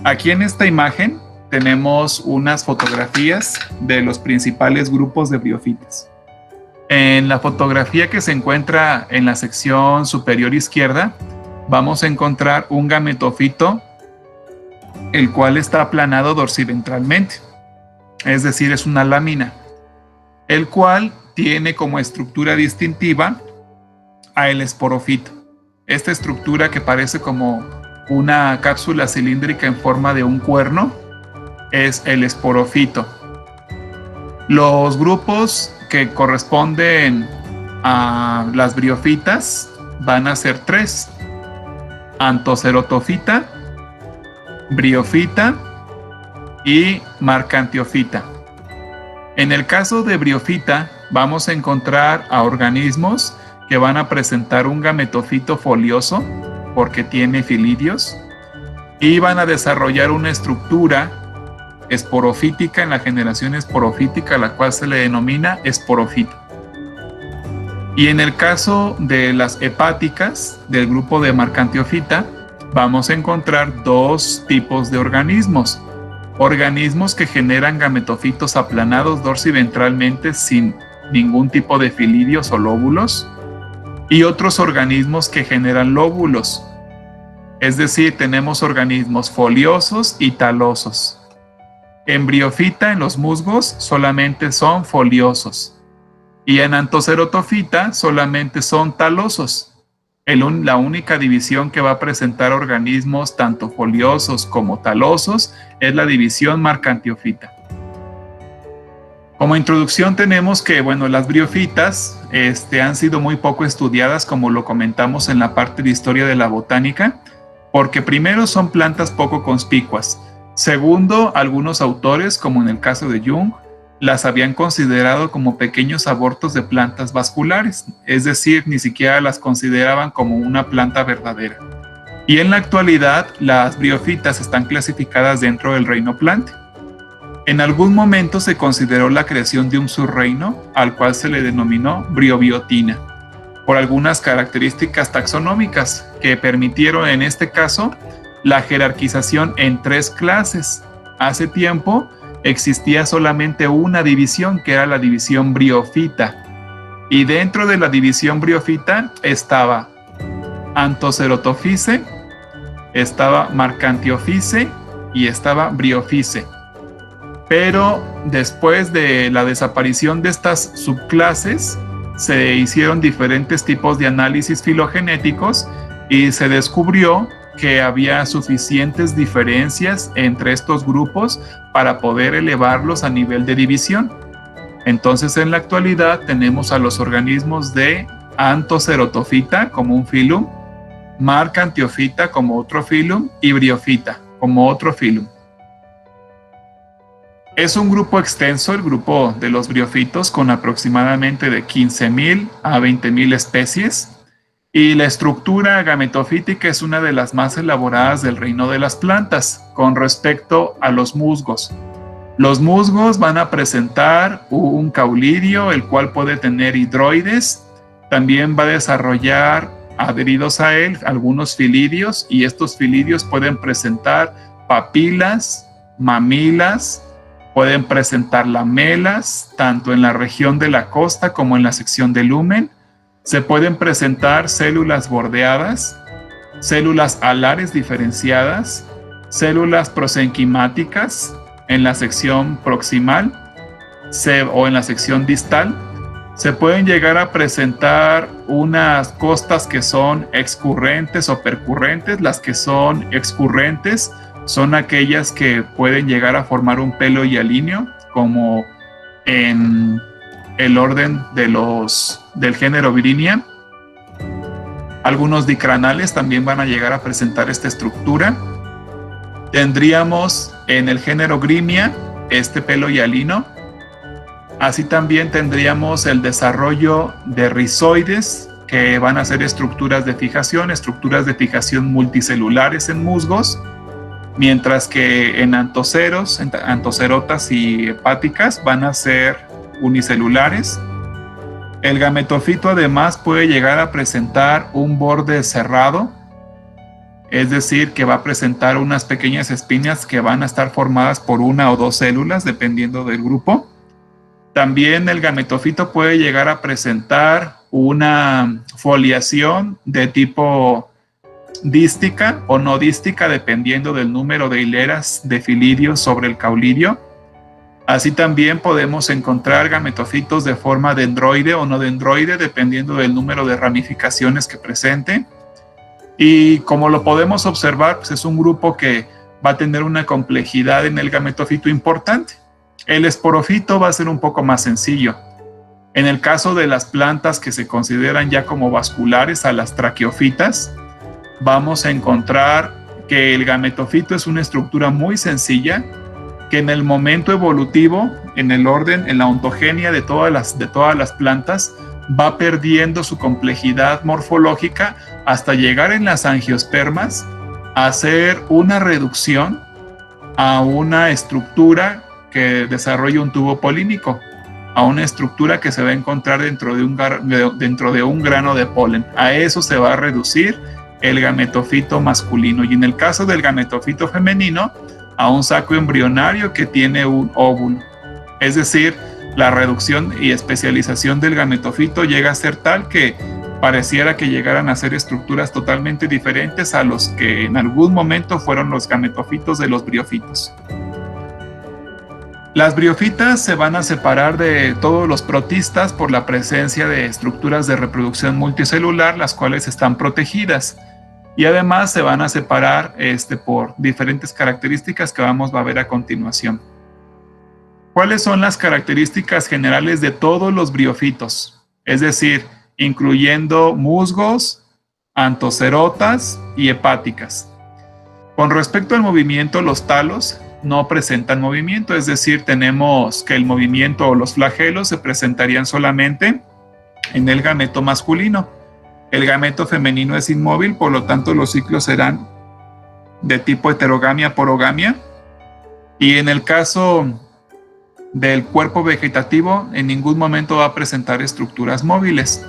Aquí en esta imagen tenemos unas fotografías de los principales grupos de briofitas. En la fotografía que se encuentra en la sección superior izquierda, vamos a encontrar un gametofito, el cual está aplanado dorsiventralmente, es decir, es una lámina, el cual tiene como estructura distintiva a el esporofito. Esta estructura que parece como una cápsula cilíndrica en forma de un cuerno es el esporofito. Los grupos que corresponden a las briofitas van a ser tres: antocerotofita, briofita y marcantiofita. En el caso de briofita vamos a encontrar a organismos que van a presentar un gametofito folioso porque tiene filidios y van a desarrollar una estructura esporofítica en la generación esporofítica, la cual se le denomina esporofito. Y en el caso de las hepáticas del grupo de marcantiofita, vamos a encontrar dos tipos de organismos. Organismos que generan gametofitos aplanados dorsiventralmente sin ningún tipo de filidios o lóbulos, y otros organismos que generan lóbulos. Es decir, tenemos organismos foliosos y talosos. En briofita, en los musgos, solamente son foliosos. Y en antocerotofita solamente son talosos. La única división que va a presentar organismos tanto foliosos como talosos es la división marcantiofita. Como introducción tenemos que, las briofitas han sido muy poco estudiadas, como lo comentamos en la parte de historia de la botánica, porque primero son plantas poco conspicuas. Segundo, algunos autores, como en el caso de Jung, las habían considerado como pequeños abortos de plantas vasculares, es decir, ni siquiera las consideraban como una planta verdadera. Y en la actualidad, las briofitas están clasificadas dentro del reino Plantae. En algún momento se consideró la creación de un subreino, al cual se le denominó briobiotina, por algunas características taxonómicas que permitieron en este caso la jerarquización en tres clases. Hace tiempo existía solamente una división, que era la división briofita, y dentro de la división briofita estaba Antocerotophyce, estaba Marcantiophyce y estaba Briophyce. Pero después de la desaparición de estas subclases, se hicieron diferentes tipos de análisis filogenéticos y se descubrió que había suficientes diferencias entre estos grupos para poder elevarlos a nivel de división. Entonces, en la actualidad tenemos a los organismos de Antocerotophyta como un filum, Marcantiofita como otro filum y Briofita como otro filum. Es un grupo extenso, el grupo de los briofitos, con aproximadamente de 15.000 a 20.000 especies, y la estructura gametofítica es una de las más elaboradas del reino de las plantas con respecto a los musgos. Los musgos van a presentar un caulidio, el cual puede tener hidroides. También va a desarrollar, adheridos a él, algunos filidios, y estos filidios pueden presentar papilas, mamilas, pueden presentar lamelas, tanto en la región de la costa como en la sección del lumen. Se pueden presentar células bordeadas, células alares diferenciadas, células prosenquimáticas en la sección proximal o en la sección distal. Se pueden llegar a presentar unas costas que son excurrentes o percurrentes. Las que son excurrentes son aquellas que pueden llegar a formar un pelo hialíneo, como en el orden del género Virinia. Algunos dicranales también van a llegar a presentar esta estructura. Tendríamos en el género Grimia este pelo hialino. Así también tendríamos el desarrollo de rizoides, que van a ser estructuras de fijación multicelulares en musgos, mientras que en antocerotas y hepáticas van a ser unicelulares. El gametofito además puede llegar a presentar un borde cerrado, es decir, que va a presentar unas pequeñas espinas que van a estar formadas por una o dos células, dependiendo del grupo. También el gametofito puede llegar a presentar una foliación de tipo dística o no dística, dependiendo del número de hileras de filidios sobre el caulidio. Así también podemos encontrar gametofitos de forma dendroide o no dendroide, dependiendo del número de ramificaciones que presente. Y como lo podemos observar, pues es un grupo que va a tener una complejidad en el gametofito importante. El esporofito va a ser un poco más sencillo. En el caso de las plantas que se consideran ya como vasculares, a las traqueofitas, vamos a encontrar que el gametofito es una estructura muy sencilla, que en el momento evolutivo, en el orden, en la ontogenia de todas las plantas, va perdiendo su complejidad morfológica hasta llegar en las angiospermas a hacer una reducción a una estructura que desarrolla un tubo polínico, a una estructura que se va a encontrar dentro de un grano de polen. A eso se va a reducir el gametofito masculino, y en el caso del gametofito femenino, a un saco embrionario que tiene un óvulo. Es decir, la reducción y especialización del gametofito llega a ser tal que pareciera que llegaran a ser estructuras totalmente diferentes a los que en algún momento fueron los gametofitos de los briofitos. Las briofitas se van a separar de todos los protistas por la presencia de estructuras de reproducción multicelular, las cuales están protegidas. Y además se van a separar por diferentes características que vamos a ver a continuación. ¿Cuáles son las características generales de todos los briofitos? Es decir, incluyendo musgos, antocerotas y hepáticas. Con respecto al movimiento, los talos no presentan movimiento, es decir, tenemos que el movimiento o los flagelos se presentarían solamente en el gameto masculino. El gameto femenino es inmóvil, por lo tanto los ciclos serán de tipo heterogamia-porogamia. Y en el caso del cuerpo vegetativo, en ningún momento va a presentar estructuras móviles.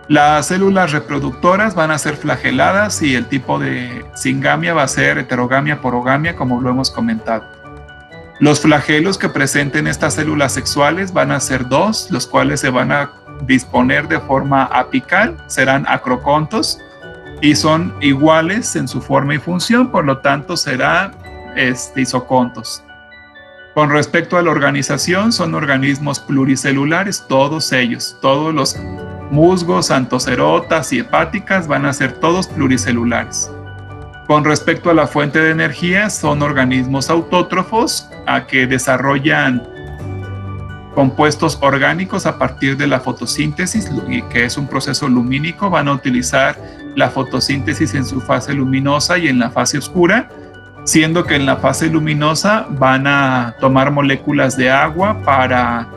Las células reproductoras van a ser flageladas y el tipo de singamia va a ser heterogamia-porogamia, como lo hemos comentado. Los flagelos que presenten estas células sexuales van a ser dos, los cuales se van a disponer de forma apical, serán acrocontos y son iguales en su forma y función, por lo tanto será isocontos. Con respecto a la organización, son organismos pluricelulares, todos ellos, todos los musgos, antocerotas y hepáticas van a ser todos pluricelulares. Con respecto a la fuente de energía, son organismos autótrofos a que desarrollan compuestos orgánicos a partir de la fotosíntesis, que es un proceso lumínico. Van a utilizar la fotosíntesis en su fase luminosa y en la fase oscura, siendo que en la fase luminosa van a tomar moléculas de agua para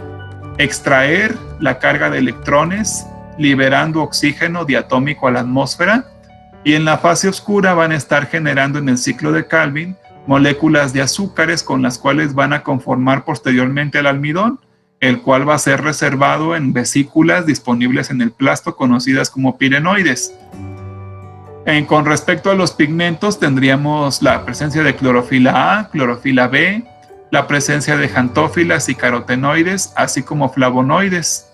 extraer la carga de electrones, liberando oxígeno diatómico a la atmósfera, y en la fase oscura van a estar generando en el ciclo de Calvin moléculas de azúcares con las cuales van a conformar posteriormente el almidón, el cual va a ser reservado en vesículas disponibles en el plasto conocidas como pirenoides. Con respecto a los pigmentos, tendríamos la presencia de clorofila A, clorofila B, la presencia de xantófilas y carotenoides, así como flavonoides.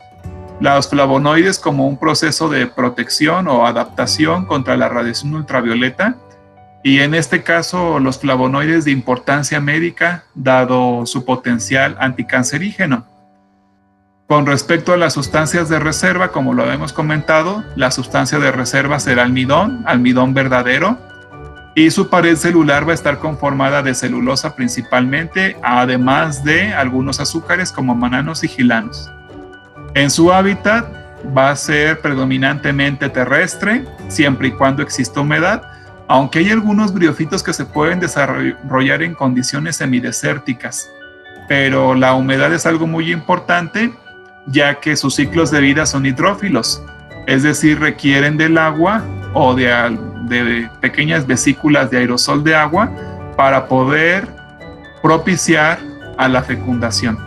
Los flavonoides como un proceso de protección o adaptación contra la radiación ultravioleta, y en este caso los flavonoides de importancia médica, dado su potencial anticancerígeno. Con respecto a las sustancias de reserva, como lo hemos comentado, la sustancia de reserva será almidón verdadero, y su pared celular va a estar conformada de celulosa principalmente, además de algunos azúcares como mananos y gilanos. En su hábitat va a ser predominantemente terrestre, siempre y cuando exista humedad, aunque hay algunos briofitos que se pueden desarrollar en condiciones semidesérticas, pero la humedad es algo muy importante, ya que sus ciclos de vida son hidrófilos, es decir, requieren del agua o de pequeñas vesículas de aerosol de agua para poder propiciar a la fecundación.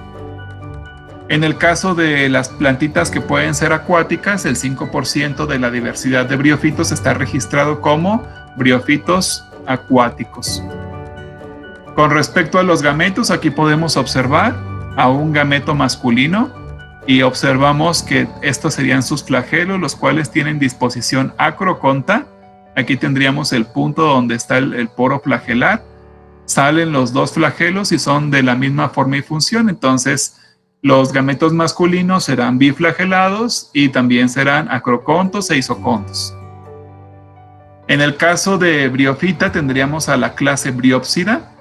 En el caso de las plantitas que pueden ser acuáticas, el 5% de la diversidad de briofitos está registrado como briofitos acuáticos. Con respecto a los gametos, aquí podemos observar a un gameto masculino y observamos que estos serían sus flagelos, los cuales tienen disposición acroconta. Aquí tendríamos el punto donde está el poro flagelar. Salen los dos flagelos y son de la misma forma y función. Entonces, los gametos masculinos serán biflagelados y también serán acrocontos e isocontos. En el caso de briofita tendríamos a la clase briópsida.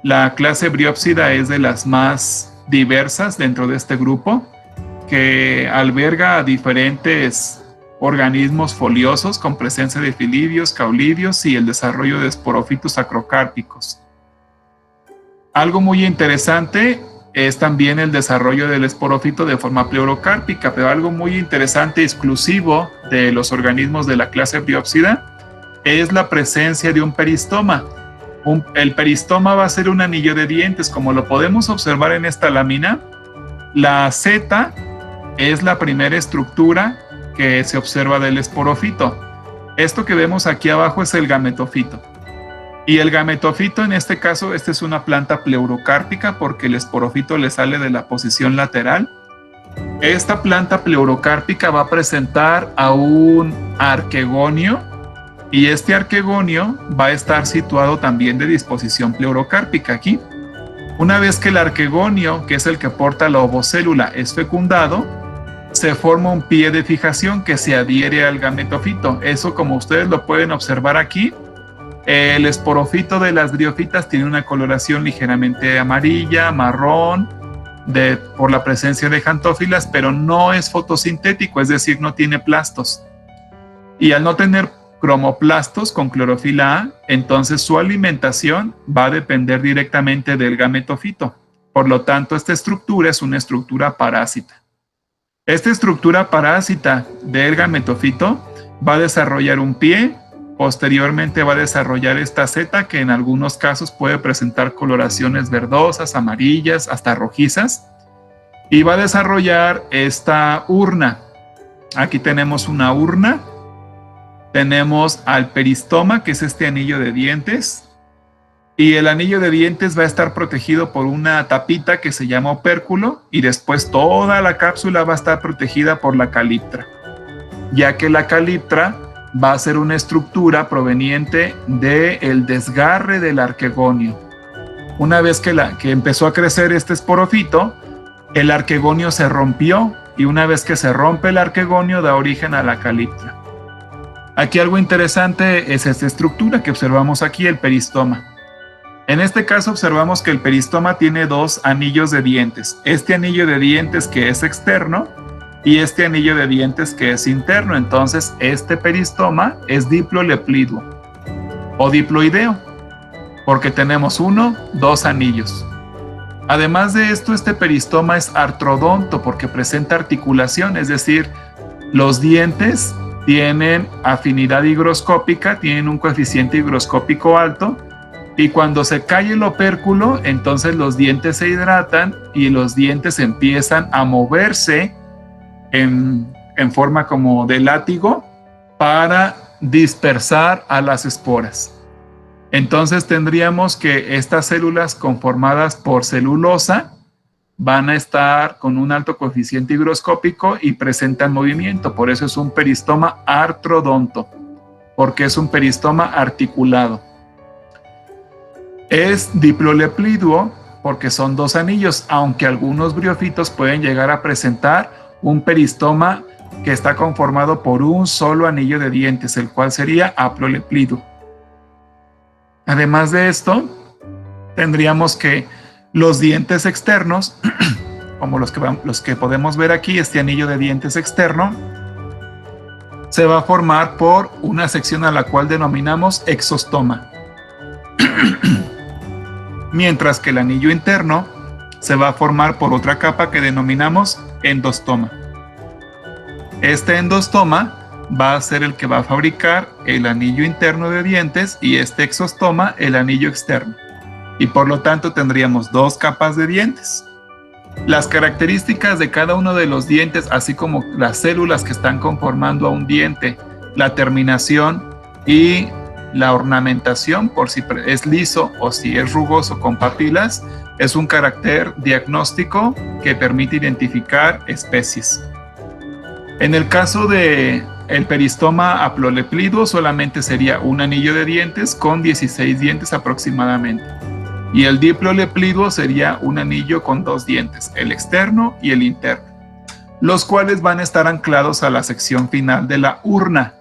La clase briópsida es de las más diversas dentro de este grupo, que alberga a diferentes organismos foliosos con presencia de filidios, caulidios y el desarrollo de esporofitos acrocárpicos. Algo muy interesante es también el desarrollo del esporófito de forma pleurocárpica, pero algo muy interesante y exclusivo de los organismos de la clase briópsida es la presencia de un peristoma. El peristoma va a ser un anillo de dientes, como lo podemos observar en esta lámina. La seta es la primera estructura que se observa del esporófito. Esto que vemos aquí abajo es el gametofito. Y el gametofito, en este caso, esta es una planta pleurocárpica porque el esporófito le sale de la posición lateral. Esta planta pleurocárpica va a presentar a un arquegonio y este arquegonio va a estar situado también de disposición pleurocárpica aquí. Una vez que el arquegonio, que es el que porta la ovocélula, es fecundado, se forma un pie de fijación que se adhiere al gametofito. Eso, como ustedes lo pueden observar aquí, el esporófito de las briofitas tiene una coloración ligeramente amarilla, marrón, por la presencia de xantófilas, pero no es fotosintético, es decir, no tiene plastos. Y al no tener cromoplastos con clorofila A, entonces su alimentación va a depender directamente del gametofito. Por lo tanto, esta estructura es una estructura parásita. Esta estructura parásita del gametofito va a desarrollar un pie, posteriormente va a desarrollar esta seta que en algunos casos puede presentar coloraciones verdosas, amarillas, hasta rojizas, y va a desarrollar esta urna. Aquí tenemos una urna. Tenemos al peristoma, que es este anillo de dientes, y el anillo de dientes va a estar protegido por una tapita que se llama opérculo, y después toda la cápsula va a estar protegida por la caliptra, ya que la caliptra va a ser una estructura proveniente del desgarre del arquegonio. Una vez que empezó a crecer este esporófito, el arquegonio se rompió, y una vez que se rompe el arquegonio da origen a la caliptra. Aquí algo interesante es esta estructura que observamos aquí, el peristoma. En este caso observamos que el peristoma tiene dos anillos de dientes. Este anillo de dientes que es externo y este anillo de dientes que es interno. Entonces este peristoma es diplolepliduo o diploideo porque tenemos dos anillos. Además de esto, este peristoma es artrodonto porque presenta articulación, es decir, los dientes tienen afinidad higroscópica, tienen un coeficiente higroscópico alto, y cuando se cae el opérculo, entonces los dientes se hidratan y los dientes empiezan a moverse en forma como de látigo para dispersar a las esporas. Entonces tendríamos que estas células conformadas por celulosa van a estar con un alto coeficiente higroscópico y presentan movimiento. Por eso es un peristoma artrodonto, porque es un peristoma articulado. Es diplolepliduo porque son dos anillos, aunque algunos briofitos pueden llegar a presentar un peristoma que está conformado por un solo anillo de dientes, el cual sería haplolepliduo. Además de esto, tendríamos que los dientes externos, como los que podemos ver aquí, este anillo de dientes externo, se va a formar por una sección a la cual denominamos exostoma. Mientras que el anillo interno se va a formar por otra capa que denominamos endostoma. Este endostoma va a ser el que va a fabricar el anillo interno de dientes y este exostoma el anillo externo. Y por lo tanto tendríamos dos capas de dientes. Las características de cada uno de los dientes, así como las células que están conformando a un diente, la terminación y La ornamentación, por si es liso o si es rugoso con papilas, es un carácter diagnóstico que permite identificar especies. En el caso de el peristoma haploleplido, solamente sería un anillo de dientes con 16 dientes aproximadamente. Y el diploleplido sería un anillo con 2 dientes, el externo y el interno, los cuales van a estar anclados a la sección final de la urna.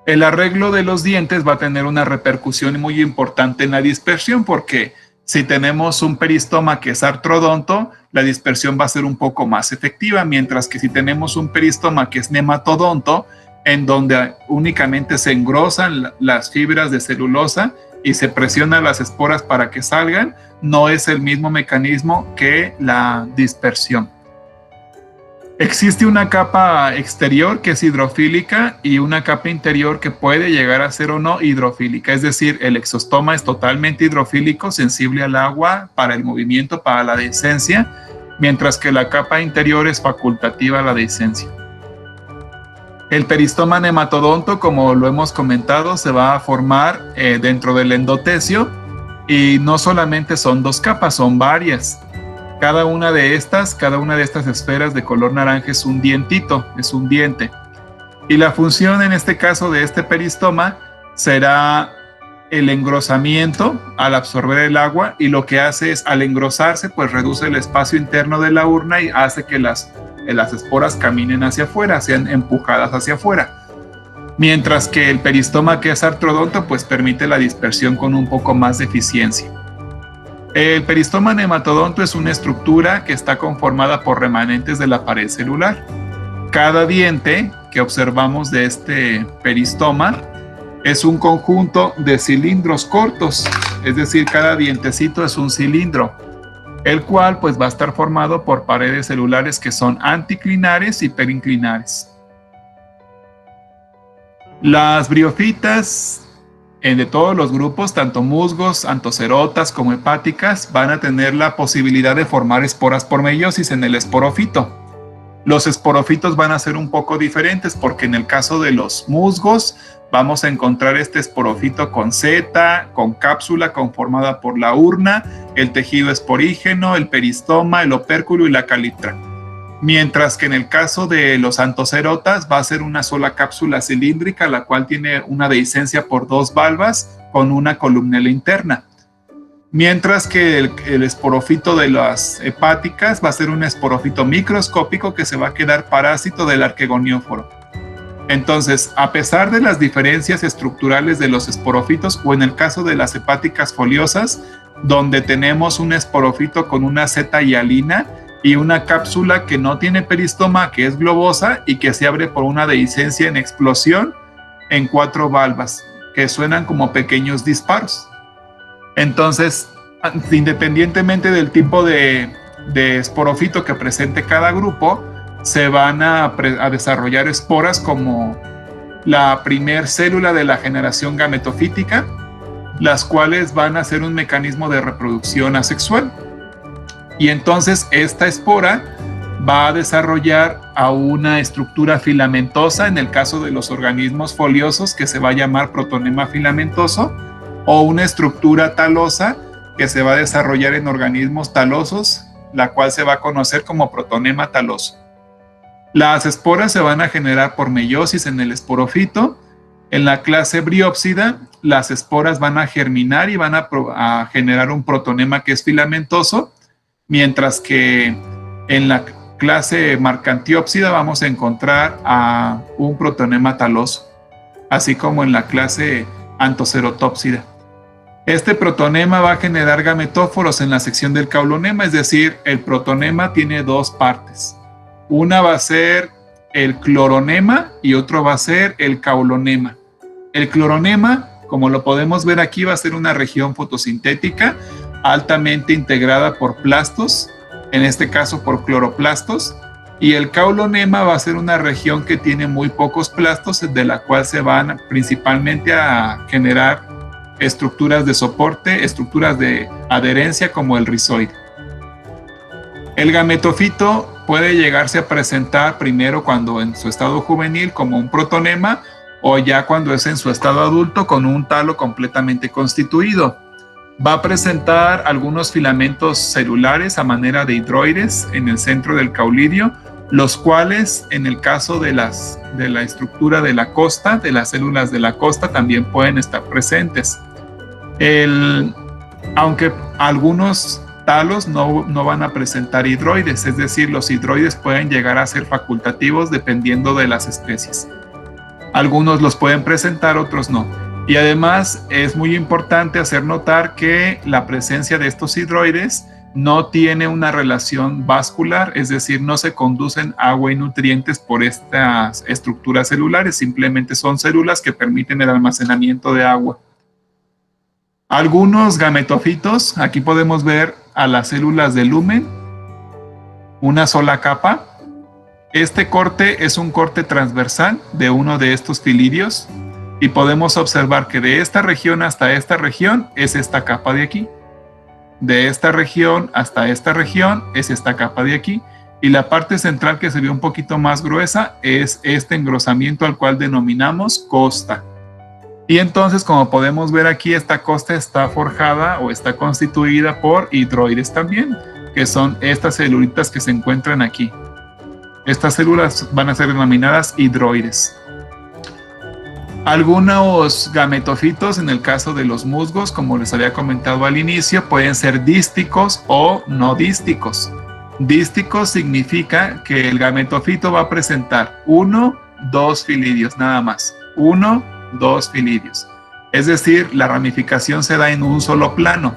El arreglo de los dientes va a tener una repercusión muy importante en la dispersión, porque si tenemos un peristoma que es artrodonto, la dispersión va a ser un poco más efectiva, mientras que si tenemos un peristoma que es nematodonto, en donde únicamente se engrosan las fibras de celulosa y se presionan las esporas para que salgan, no es el mismo mecanismo que la dispersión. Existe una capa exterior que es hidrofílica y una capa interior que puede llegar a ser o no hidrofílica. Es decir, el exostoma es totalmente hidrofílico, sensible al agua, para el movimiento, para la dehiscencia, mientras que la capa interior es facultativa a la dehiscencia. El peristoma nematodonto, como lo hemos comentado, se va a formar dentro del endotecio, y no solamente son 2 capas, son varias. Cada una de estas esferas de color naranja es un dientito, es un diente. Y la función en este caso de este peristoma será el engrosamiento al absorber el agua, y lo que hace es, al engrosarse, pues reduce el espacio interno de la urna y hace que las esporas caminen hacia afuera, sean empujadas hacia afuera. Mientras que el peristoma que es artrodonto, pues permite la dispersión con un poco más de eficiencia. El peristoma nematodonto es una estructura que está conformada por remanentes de la pared celular. Cada diente que observamos de este peristoma es un conjunto de cilindros cortos, es decir, cada dientecito es un cilindro, el cual pues va a estar formado por paredes celulares que son anticlinares y perinclinares. Las briofitas de todos los grupos, tanto musgos, antocerotas como hepáticas, van a tener la posibilidad de formar esporas por meiosis en el esporofito. Los esporofitos van a ser un poco diferentes, porque en el caso de los musgos vamos a encontrar este esporofito con seta, con cápsula conformada por la urna, el tejido esporígeno, el peristoma, el opérculo y la caliptra. Mientras que en el caso de los antocerotas va a ser una sola cápsula cilíndrica, la cual tiene una dehiscencia por 2 valvas con una columnela interna. Mientras que el esporofito de las hepáticas va a ser un esporofito microscópico que se va a quedar parásito del arquegonióforo. Entonces, a pesar de las diferencias estructurales de los esporofitos, o en el caso de las hepáticas foliosas, donde tenemos un esporofito con una seta hialina y una cápsula que no tiene peristoma, que es globosa y que se abre por una dehiscencia en explosión en 4 valvas, que suenan como pequeños disparos. Entonces, independientemente del tipo de esporofito que presente cada grupo, se van a desarrollar esporas como la primer célula de la generación gametofítica, las cuales van a ser un mecanismo de reproducción asexual. Y entonces esta espora va a desarrollar a una estructura filamentosa en el caso de los organismos foliosos, que se va a llamar protonema filamentoso, o una estructura talosa que se va a desarrollar en organismos talosos, la cual se va a conocer como protonema taloso. Las esporas se van a generar por meiosis en el esporofito. En la clase briópsida, las esporas van a germinar y van a generar un protonema que es filamentoso, mientras que en la clase marcantiópsida vamos a encontrar a un protonema taloso, así como en la clase antocerotópsida. Este protonema va a generar gametóforos en la sección del caulonema, es decir, el protonema tiene 2 partes. Una va a ser el cloronema y otro va a ser el caulonema. El cloronema, como lo podemos ver aquí, va a ser una región fotosintética altamente integrada por plastos, en este caso por cloroplastos, y el caulonema va a ser una región que tiene muy pocos plastos, de la cual se van principalmente a generar estructuras de soporte, estructuras de adherencia como el rizoide. El gametofito puede llegarse a presentar primero, cuando en su estado juvenil, como un protonema, o ya cuando es en su estado adulto con un talo completamente constituido. Va a presentar algunos filamentos celulares a manera de hidroides en el centro del caulidio, los cuales en el caso de la estructura de la costa, de las células de la costa, también pueden estar presentes. Aunque algunos talos no van a presentar hidroides, es decir, los hidroides pueden llegar a ser facultativos dependiendo de las especies. Algunos los pueden presentar, otros no. Y además es muy importante hacer notar que la presencia de estos hidroides no tiene una relación vascular, es decir, no se conducen agua y nutrientes por estas estructuras celulares, simplemente son células que permiten el almacenamiento de agua. Algunos gametofitos, aquí podemos ver a las células de lumen, una sola capa. Este corte es un corte transversal de uno de estos filidios y podemos observar que de esta región hasta esta región es esta capa de aquí. De esta región hasta esta región es esta capa de aquí. Y la parte central que se ve un poquito más gruesa es este engrosamiento al cual denominamos costa. Y entonces, como podemos ver aquí, esta costa está forjada o está constituida por hidroides también, que son estas celulitas que se encuentran aquí. Estas células van a ser denominadas hidroides. Algunos gametofitos, en el caso de los musgos, como les había comentado al inicio, pueden ser dísticos o no dísticos. Dísticos significa que el gametofito va a presentar 1, 2 filidios, nada más. 1, 2 filidios. Es decir, la ramificación se da en un solo plano.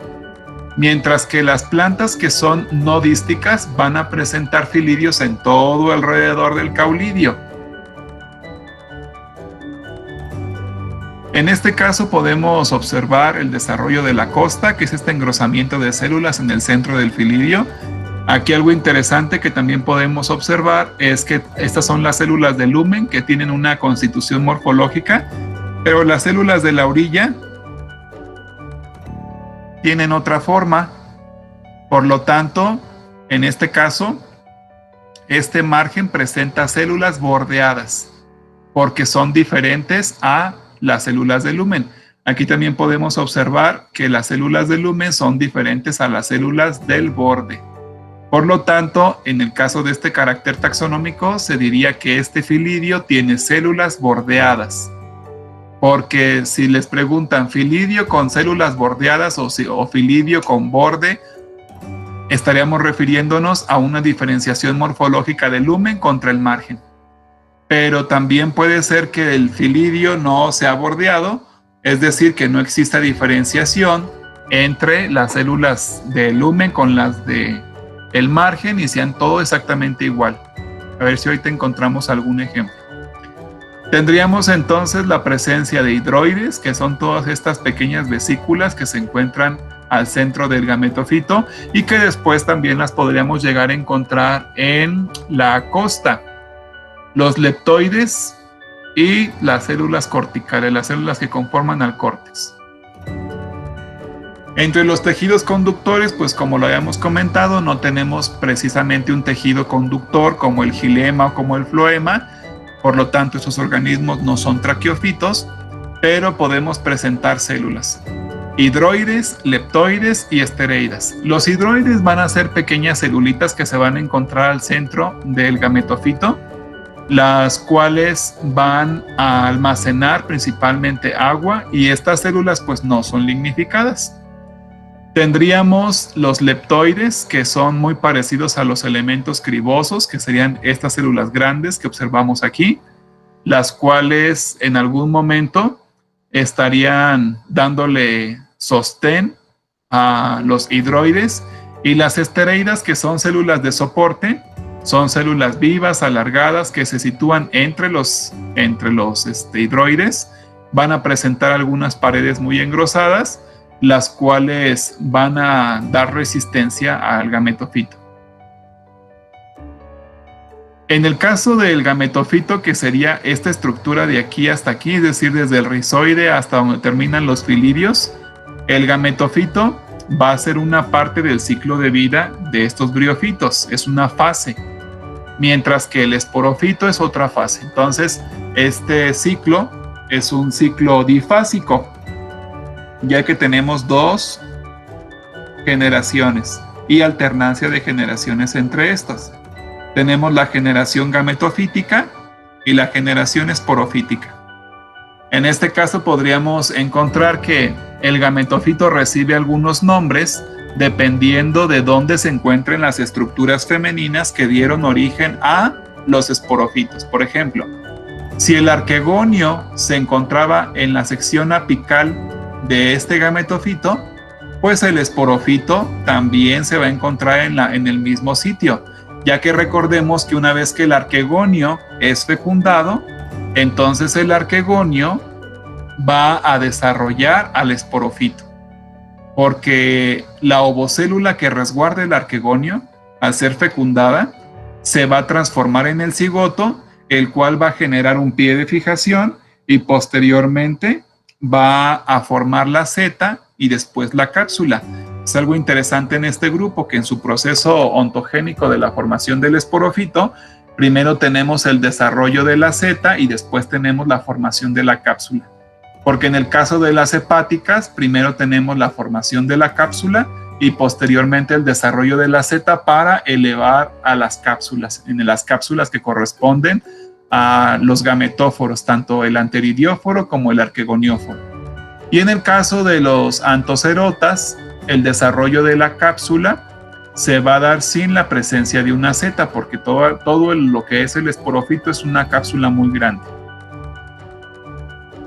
Mientras que las plantas que son no dísticas van a presentar filidios en todo alrededor del caulidio. En este caso podemos observar el desarrollo de la costa, que es este engrosamiento de células en el centro del filidio. Aquí algo interesante que también podemos observar es que estas son las células de lumen que tienen una constitución morfológica, pero las células de la orilla tienen otra forma. Por lo tanto, en este caso, este margen presenta células bordeadas, porque son diferentes a las células de lumen. Aquí también podemos observar que las células de lumen son diferentes a las células del borde. Por lo tanto, en el caso de este carácter taxonómico, se diría que este filidio tiene células bordeadas. Porque si les preguntan filidio con células bordeadas o filidio con borde, estaríamos refiriéndonos a una diferenciación morfológica del lumen contra el margen. Pero también puede ser que el filidio no sea bordeado, es decir, que no exista diferenciación entre las células de lumen con las de el margen y sean todo exactamente igual. A ver si ahorita encontramos algún ejemplo. Tendríamos entonces la presencia de hidroides, que son todas estas pequeñas vesículas que se encuentran al centro del gametofito y que después también las podríamos llegar a encontrar en la costa. Los leptoides y las células corticales, las células que conforman al córtex. Entre los tejidos conductores, pues como lo habíamos comentado, no tenemos precisamente un tejido conductor como el xilema o como el floema, por lo tanto esos organismos no son traqueofitos, pero podemos presentar células. Hidroides, leptoides y estereidas. Los hidroides van a ser pequeñas celulitas que se van a encontrar al centro del gametofito, las cuales van a almacenar principalmente agua y estas células pues no son lignificadas. Tendríamos los leptoides, que son muy parecidos a los elementos cribosos, que serían estas células grandes que observamos aquí, las cuales en algún momento estarían dándole sostén a los hidroides, y las estereidas, que son células de soporte, son células vivas, alargadas, que se sitúan entre los hidroides. Van a presentar algunas paredes muy engrosadas, las cuales van a dar resistencia al gametofito. En el caso del gametofito, que sería esta estructura de aquí hasta aquí, es decir, desde el rizoide hasta donde terminan los filidios, el gametofito va a ser una parte del ciclo de vida de estos briofitos, es una fase, mientras que el esporofito es otra fase. Entonces, este ciclo es un ciclo difásico, ya que tenemos 2 generaciones y alternancia de generaciones entre estas. Tenemos la generación gametofítica y la generación esporofítica. En este caso podríamos encontrar que el gametofito recibe algunos nombres dependiendo de dónde se encuentren las estructuras femeninas que dieron origen a los esporofitos. Por ejemplo, si el arquegonio se encontraba en la sección apical de este gametofito, pues el esporofito también se va a encontrar en el mismo sitio, ya que recordemos que una vez que el arquegonio es fecundado, entonces el arquegonio va a desarrollar al esporofito, porque la ovocélula que resguarda el arquegonio, al ser fecundada, se va a transformar en el cigoto, el cual va a generar un pie de fijación y posteriormente va a formar la seta y después la cápsula. Es algo interesante en este grupo que en su proceso ontogénico de la formación del esporofito, primero tenemos el desarrollo de la seta y después tenemos la formación de la cápsula. Porque en el caso de las hepáticas, primero tenemos la formación de la cápsula y posteriormente el desarrollo de la seta para elevar a las cápsulas, en las cápsulas que corresponden a los gametóforos, tanto el anteridióforo como el arquegonióforo. Y en el caso de los anthocerotas, el desarrollo de la cápsula se va a dar sin la presencia de una seta, porque todo lo que es el esporofito es una cápsula muy grande.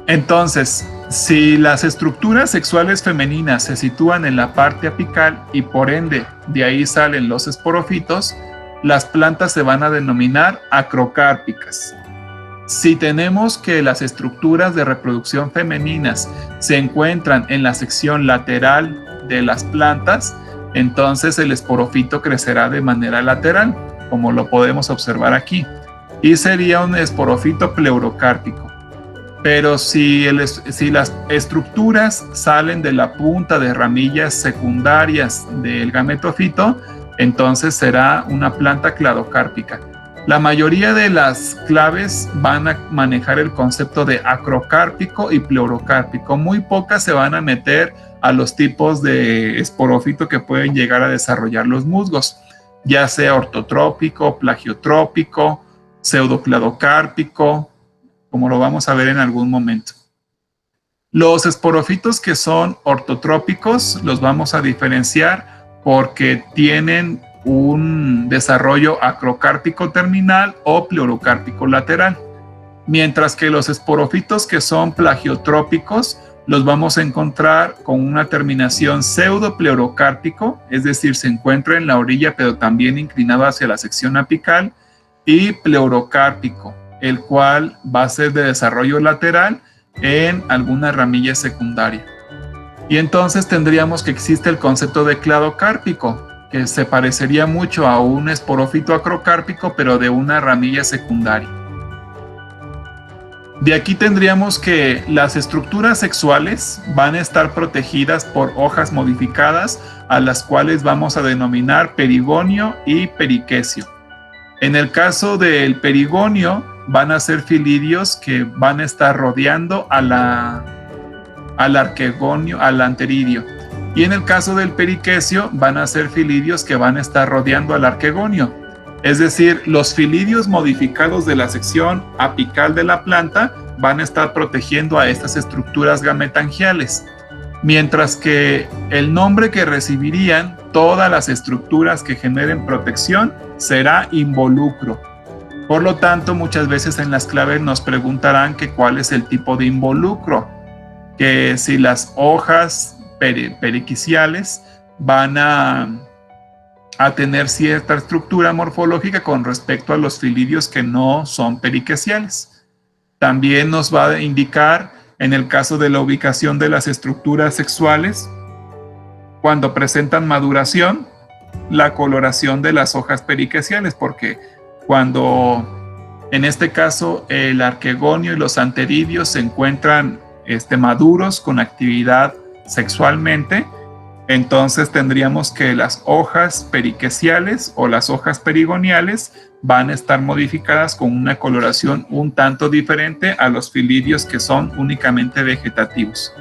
Entonces, si las estructuras sexuales femeninas se sitúan en la parte apical y por ende de ahí salen los esporofitos, las plantas se van a denominar acrocárpicas. Si tenemos que las estructuras de reproducción femeninas se encuentran en la sección lateral de las plantas, entonces el esporofito crecerá de manera lateral, como lo podemos observar aquí, y sería un esporofito pleurocárpico. Pero si las estructuras salen de la punta de ramillas secundarias del gametofito, entonces será una planta cladocárpica. La mayoría de las claves van a manejar el concepto de acrocárpico y pleurocárpico. Muy pocas se van a meter a los tipos de esporofito que pueden llegar a desarrollar los musgos, ya sea ortotrópico, plagiotrópico, pseudocladocárpico, como lo vamos a ver en algún momento. Los esporofitos que son ortotrópicos los vamos a diferenciar porque tienen un desarrollo acrocárpico terminal o pleurocárpico lateral, mientras que los esporofitos que son plagiotrópicos los vamos a encontrar con una terminación pseudopleurocárpico, es decir, se encuentra en la orilla pero también inclinado hacia la sección apical, y pleurocárpico, el cual va a ser de desarrollo lateral en alguna ramilla secundaria. Y entonces tendríamos que existe el concepto de cladocárpico, que se parecería mucho a un esporofito acrocárpico, pero de una ramilla secundaria. De aquí tendríamos que las estructuras sexuales van a estar protegidas por hojas modificadas, a las cuales vamos a denominar perigonio y periquesio. En el caso del perigonio, van a ser filidios que van a estar rodeando al arquegonio, al anteridio. Y en el caso del periquesio, van a ser filidios que van a estar rodeando al arquegonio. Es decir, los filidios modificados de la sección apical de la planta van a estar protegiendo a estas estructuras gametangiales, mientras que el nombre que recibirían todas las estructuras que generen protección será involucro. Por lo tanto, muchas veces en las claves nos preguntarán que cuál es el tipo de involucro, que si las hojas periquiciales van a tener cierta estructura morfológica con respecto a los filidios que no son periqueciales. También nos va a indicar, en el caso de la ubicación de las estructuras sexuales, cuando presentan maduración, la coloración de las hojas periqueciales, porque cuando en este caso el arquegonio y los anteridios se encuentran maduros con actividad sexualmente, Entonces tendríamos que las hojas periqueciales o las hojas perigoniales van a estar modificadas con una coloración un tanto diferente a los filidios que son únicamente vegetativos.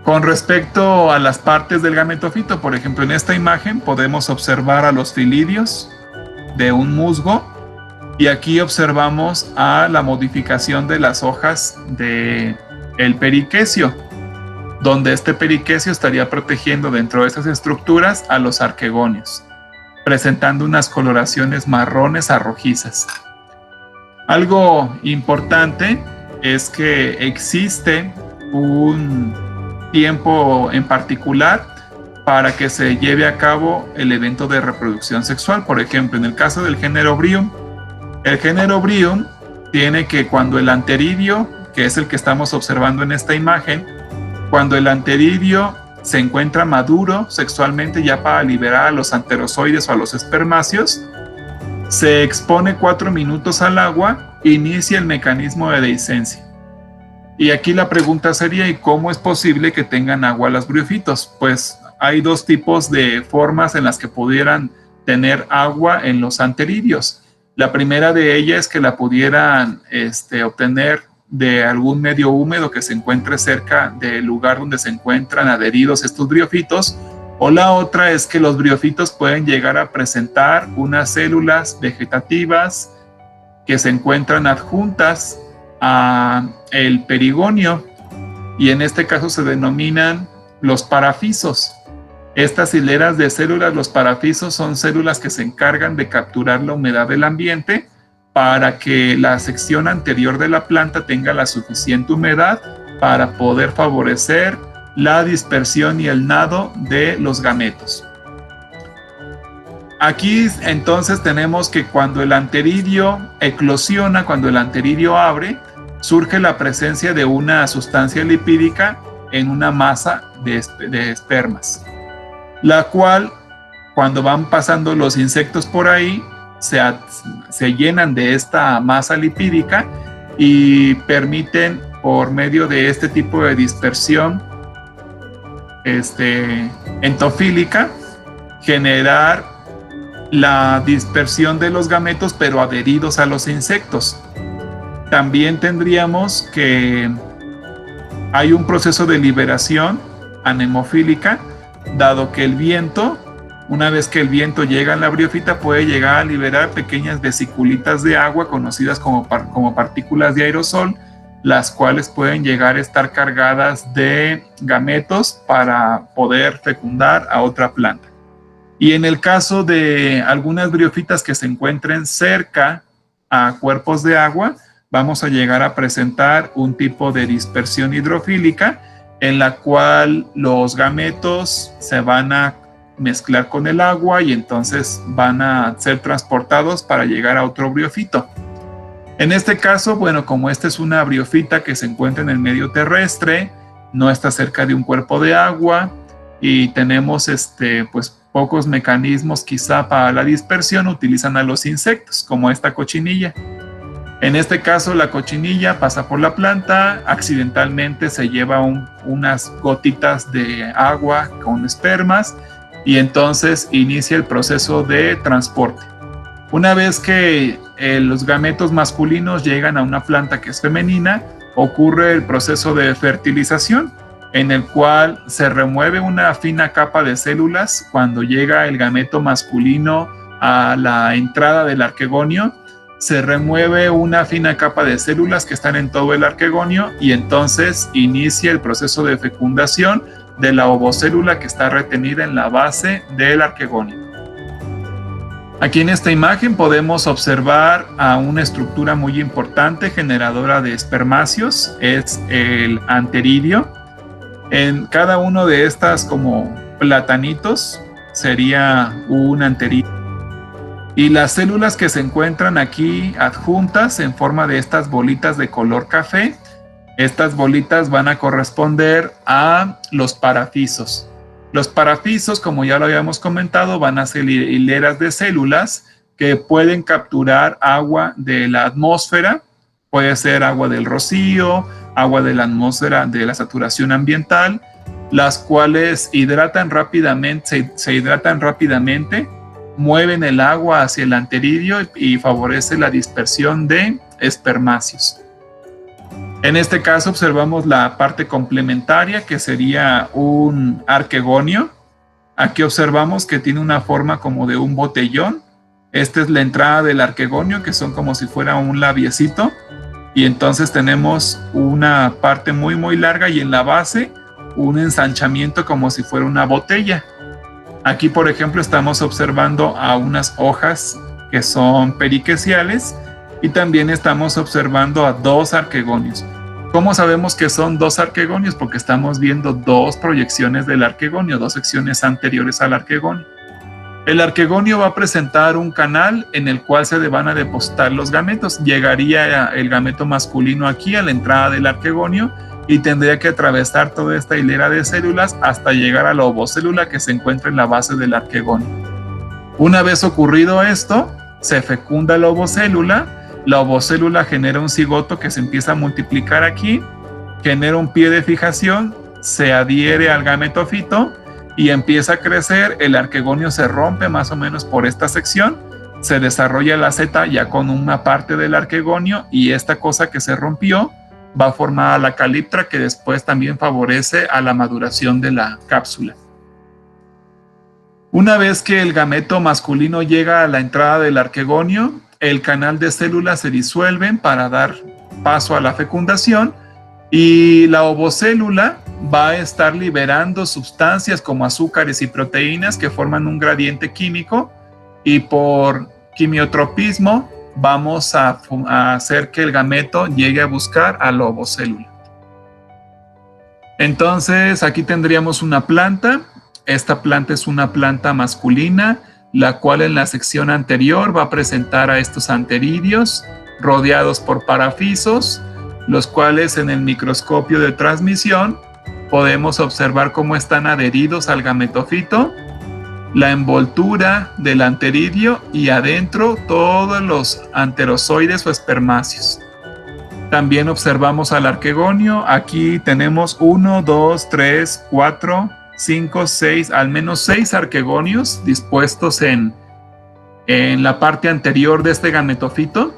Con respecto a las partes del gametofito, por ejemplo, en esta imagen podemos observar a los filidios de un musgo y aquí observamos a la modificación de las hojas del periquecio, donde este periquecio estaría protegiendo dentro de esas estructuras a los arquegonios, presentando unas coloraciones marrones a rojizas. Algo importante es que existe un tiempo en particular para que se lleve a cabo el evento de reproducción sexual. Por ejemplo, en el caso del género Bryum, el género Bryum tiene que cuando el anteridio, que es el que estamos observando en esta imagen, cuando el anteridio se encuentra maduro sexualmente ya para liberar a los anterozoides o a los espermáceos, se expone 4 minutos al agua e inicia el mecanismo de dehiscencia. Y aquí la pregunta sería, ¿y cómo es posible que tengan agua los briofitos? Pues hay dos tipos de formas en las que pudieran tener agua en los anteridios. La primera de ellas es que la pudieran obtener de algún medio húmedo que se encuentre cerca del lugar donde se encuentran adheridos estos briofitos, o la otra es que los briofitos pueden llegar a presentar unas células vegetativas que se encuentran adjuntas a el perigonio y en este caso se denominan los parafisos. Estas hileras de células, los parafisos, son células que se encargan de capturar la humedad del ambiente para que la sección anterior de la planta tenga la suficiente humedad para poder favorecer la dispersión y el nado de los gametos. Aquí entonces tenemos que cuando el anteridio eclosiona, cuando el anteridio abre, surge la presencia de una sustancia lipídica en una masa de espermas, la cual cuando van pasando los insectos por ahí se llenan de esta masa lipídica y permiten por medio de este tipo de dispersión entofílica generar la dispersión de los gametos pero adheridos a los insectos. También tendríamos que hay un proceso de liberación anemofílica, dado que el viento, una vez que el viento llega a la briófita, puede llegar a liberar pequeñas vesiculitas de agua conocidas como partículas de aerosol, las cuales pueden llegar a estar cargadas de gametos para poder fecundar a otra planta. Y en el caso de algunas briófitas que se encuentren cerca a cuerpos de agua, vamos a llegar a presentar un tipo de dispersión hidrofílica en la cual los gametos se van a mezclar con el agua y entonces van a ser transportados para llegar a otro briófito. En este caso, bueno, como esta es una briófita que se encuentra en el medio terrestre, no está cerca de un cuerpo de agua y tenemos pues pocos mecanismos quizá para la dispersión, utilizan a los insectos como esta cochinilla. En este caso la cochinilla pasa por la planta, accidentalmente se lleva unas gotitas de agua con espermas y entonces inicia el proceso de transporte. Una vez que los gametos masculinos llegan a una planta que es femenina, ocurre el proceso de fertilización, en el cual se remueve una fina capa de células cuando llega el gameto masculino a la entrada del arquegonio. Se remueve una fina capa de células que están en todo el arquegonio y entonces inicia el proceso de fecundación de la ovocélula que está retenida en la base del arquegonio. Aquí en esta imagen podemos observar a una estructura muy importante generadora de espermáceos, es el anteridio. En cada uno de estas como platanitos sería un anteridio. Y las células que se encuentran aquí adjuntas en forma de estas bolitas de color café, estas bolitas van a corresponder a los parafisos. Los parafisos, como ya lo habíamos comentado, van a ser hileras de células que pueden capturar agua de la atmósfera, puede ser agua del rocío, agua de la atmósfera de la saturación ambiental, las cuales hidratan rápidamente, se hidratan rápidamente, mueven el agua hacia el anteridio y favorece la dispersión de espermáceos. En este caso observamos la parte complementaria, que sería un arquegonio. Aquí observamos que tiene una forma como de un botellón. Esta es la entrada del arquegonio, que son como si fuera un labiecito. Y entonces tenemos una parte muy larga y en la base un ensanchamiento como si fuera una botella. Aquí, por ejemplo, estamos observando a unas hojas que son periqueciales y también estamos observando a dos arquegonios. ¿Cómo sabemos que son dos arquegonios? Porque estamos viendo dos proyecciones del arquegonio, dos secciones anteriores al arquegonio. El arquegonio va a presentar un canal en el cual se van a depositar los gametos. Llegaría el gameto masculino aquí a la entrada del arquegonio y tendría que atravesar toda esta hilera de células hasta llegar a la ovocélula que se encuentra en la base del arquegonio. Una vez ocurrido esto, se fecunda la ovocélula genera un cigoto que se empieza a multiplicar aquí, genera un pie de fijación, se adhiere al gametofito y empieza a crecer. El arquegonio se rompe más o menos por esta sección, se desarrolla la seta ya con una parte del arquegonio y esta cosa que se rompió va a formar la caliptra, que después también favorece a la maduración de la cápsula. Una vez que el gameto masculino llega a la entrada del arquegonio, el canal de células se disuelven para dar paso a la fecundación y la ovocélula va a estar liberando sustancias como azúcares y proteínas que forman un gradiente químico y por quimiotropismo vamos a hacer que el gameto llegue a buscar a la ovocélula. Entonces aquí tendríamos una planta. Esta planta es una planta masculina, la cual en la sección anterior va a presentar a estos anteridios rodeados por parafisos, los cuales en el microscopio de transmisión podemos observar cómo están adheridos al gametofito, la envoltura del anteridio y adentro todos los anterozoides o espermáceos. También observamos al arquegonio. Aquí tenemos 1, 2, 3, 4, 5, 6, al menos 6 arquegonios dispuestos en la parte anterior de este gametofito.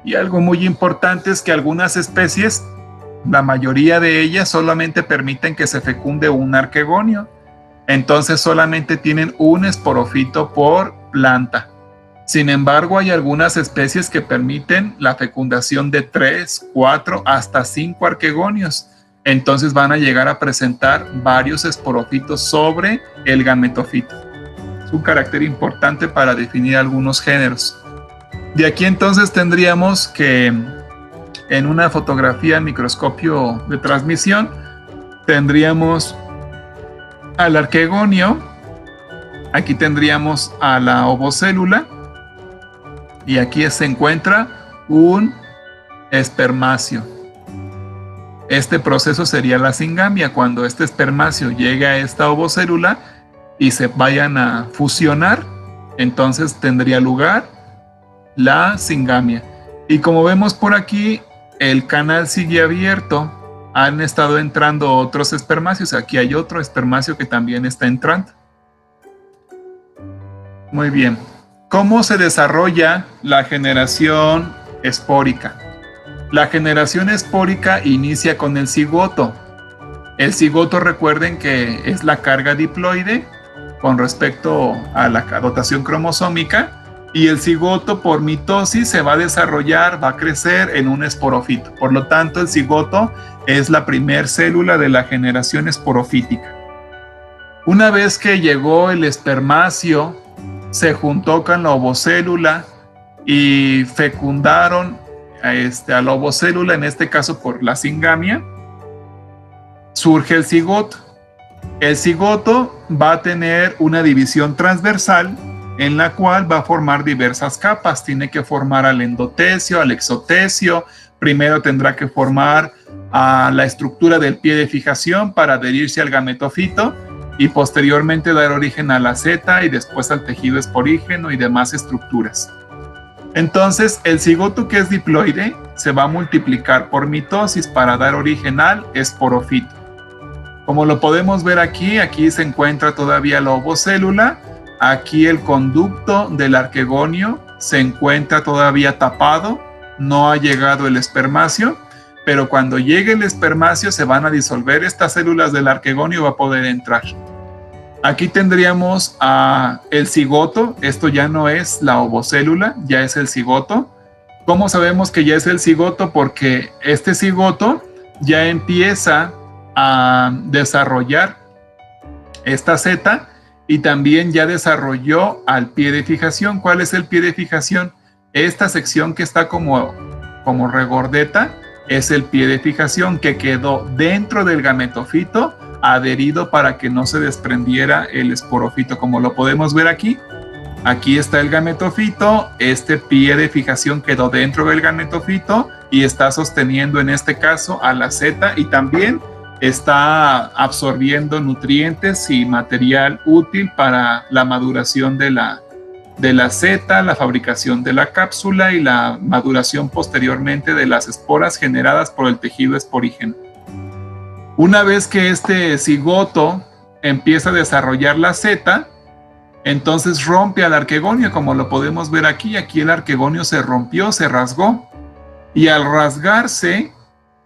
Y algo muy importante es que algunas especies, la mayoría de ellas, solamente permiten que se fecunde un arquegonio. Entonces solamente tienen un esporofito por planta. Sin embargo, hay algunas especies que permiten la fecundación de 3, 4, hasta 5 arquegonios. Entonces van a llegar a presentar varios esporofitos sobre el gametofito. Es un carácter importante para definir algunos géneros. De aquí entonces tendríamos que en una fotografía en microscopio de transmisión tendríamos al arquegonio, aquí tendríamos a la ovocélula y aquí se encuentra un espermáceo. Este proceso sería la singamia, cuando este espermáceo llegue a esta ovocélula y se vayan a fusionar, entonces tendría lugar la singamia. Y como vemos por aquí, el canal sigue abierto. Han estado entrando otros espermáceos. Aquí hay otro espermáceo que también está entrando. Muy bien. ¿Cómo se desarrolla la generación espórica? La generación espórica inicia con el cigoto. El cigoto, recuerden que es la carga diploide con respecto a la dotación cromosómica. Y el cigoto por mitosis se va a desarrollar, va a crecer en un esporofito. Por lo tanto, el cigoto es la primer célula de la generación esporofítica. Una vez que llegó el espermáceo, se juntó con la ovocélula y fecundaron a la ovocélula, en este caso por la singamia, surge el cigoto. El cigoto va a tener una división transversal en la cual va a formar diversas capas. Tiene que formar al endotecio, al exotecio. Primero tendrá que formar a la estructura del pie de fijación para adherirse al gametofito y posteriormente dar origen a la seta y después al tejido esporígeno y demás estructuras. Entonces, el cigoto, que es diploide, se va a multiplicar por mitosis para dar origen al esporofito. Como lo podemos ver aquí se encuentra todavía la ovocélula. Aquí el conducto del arquegonio se encuentra todavía tapado, no ha llegado el espermacio, pero cuando llegue el espermacio se van a disolver estas células del arquegonio y va a poder entrar. Aquí tendríamos el cigoto. Esto ya no es la ovocélula, ya es el cigoto. ¿Cómo sabemos que ya es el cigoto? Porque este cigoto ya empieza a desarrollar esta seta y también ya desarrolló al pie de fijación. ¿Cuál es el pie de fijación? Esta sección que está como regordeta es el pie de fijación que quedó dentro del gametofito adherido para que no se desprendiera el esporofito, como lo podemos ver aquí. Aquí está el gametofito, este pie de fijación quedó dentro del gametofito y está sosteniendo en este caso a la seta y también está absorbiendo nutrientes y material útil para la maduración de la seta, la fabricación de la cápsula y la maduración posteriormente de las esporas generadas por el tejido esporígeno. Una vez que este cigoto empieza a desarrollar la seta, entonces rompe al arquegonio, como lo podemos ver aquí. Aquí el arquegonio se rompió, se rasgó, y al rasgarse,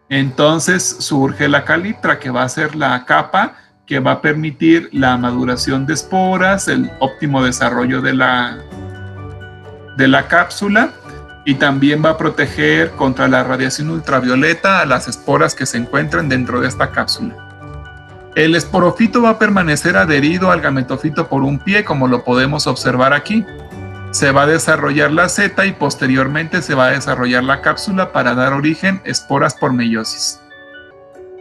entonces surge la caliptra, que va a ser la capa que va a permitir la maduración de esporas, el óptimo desarrollo de la cápsula, y también va a proteger contra la radiación ultravioleta a las esporas que se encuentran dentro de esta cápsula. El esporofito va a permanecer adherido al gametofito por un pie, como lo podemos observar aquí. Se va a desarrollar la seta y posteriormente se va a desarrollar la cápsula para dar origen a esporas por meiosis.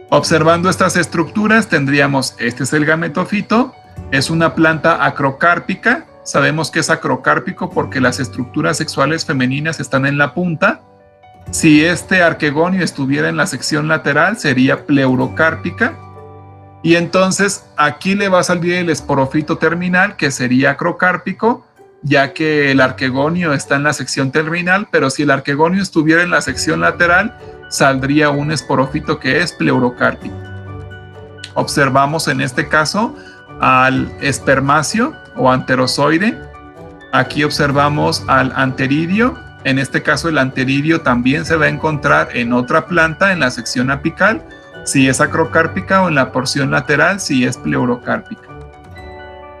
Observando estas estructuras tendríamos, este es el gametofito, es una planta acrocárpica. Sabemos que es acrocárpico porque las estructuras sexuales femeninas están en la punta. Si este arquegonio estuviera en la sección lateral sería pleurocárpica. Y entonces aquí le va a salir el esporofito terminal, que sería acrocárpico, ya que el arquegonio está en la sección terminal, pero si el arquegonio estuviera en la sección lateral, saldría un esporofito que es pleurocárpico. Observamos en este caso al espermacio o anterozoide. Aquí observamos al anteridio. En este caso el anteridio también se va a encontrar en otra planta en la sección apical, si es acrocárpica, o en la porción lateral si es pleurocárpica.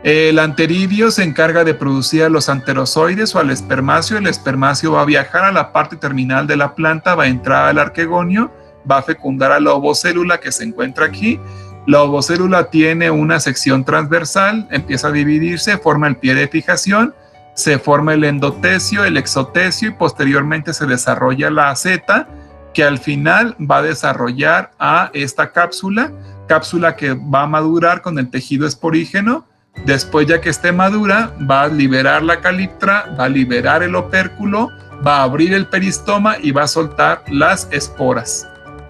El anteridio se encarga de producir a los anterozoides o al espermacio. El espermacio va a viajar a la parte terminal de la planta, va a entrar al arquegonio, va a fecundar a la ovocélula que se encuentra aquí. La ovocélula tiene una sección transversal, empieza a dividirse, forma el pie de fijación, se forma el endotecio, el exotecio y posteriormente se desarrolla la seta, que al final va a desarrollar a esta cápsula que va a madurar con el tejido esporígeno. Después, ya que esté madura, va a liberar la caliptra, va a liberar el opérculo, va a abrir el peristoma y va a soltar las esporas.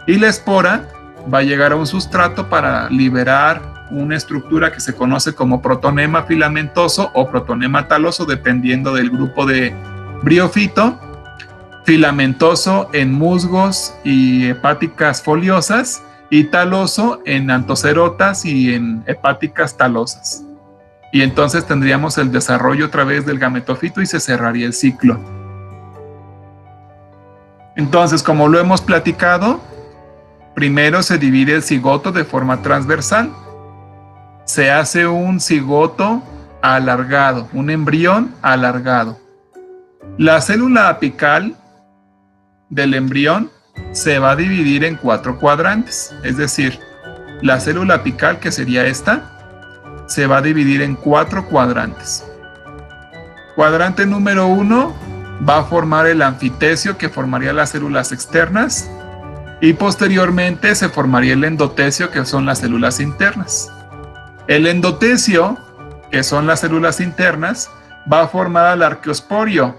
Y la espora va a llegar a un sustrato para liberar una estructura que se conoce como protonema filamentoso o protonema taloso, dependiendo del grupo de briofito. Filamentoso en musgos y hepáticas foliosas, y taloso en antocerotas y en hepáticas talosas. Y entonces tendríamos el desarrollo a través del gametofito y se cerraría el ciclo. Entonces, como lo hemos platicado, primero se divide el cigoto de forma transversal. Se hace un cigoto alargado, un embrión alargado. La célula apical del embrión se va a dividir en 4 cuadrantes, es decir, la célula apical, que sería esta, se va a dividir en 4 cuadrantes. Cuadrante número 1 va a formar el anfitecio, que formaría las células externas, y posteriormente se formaría el endotecio, que son las células internas. El endotecio, que son las células internas, va a formar al arqueosporio,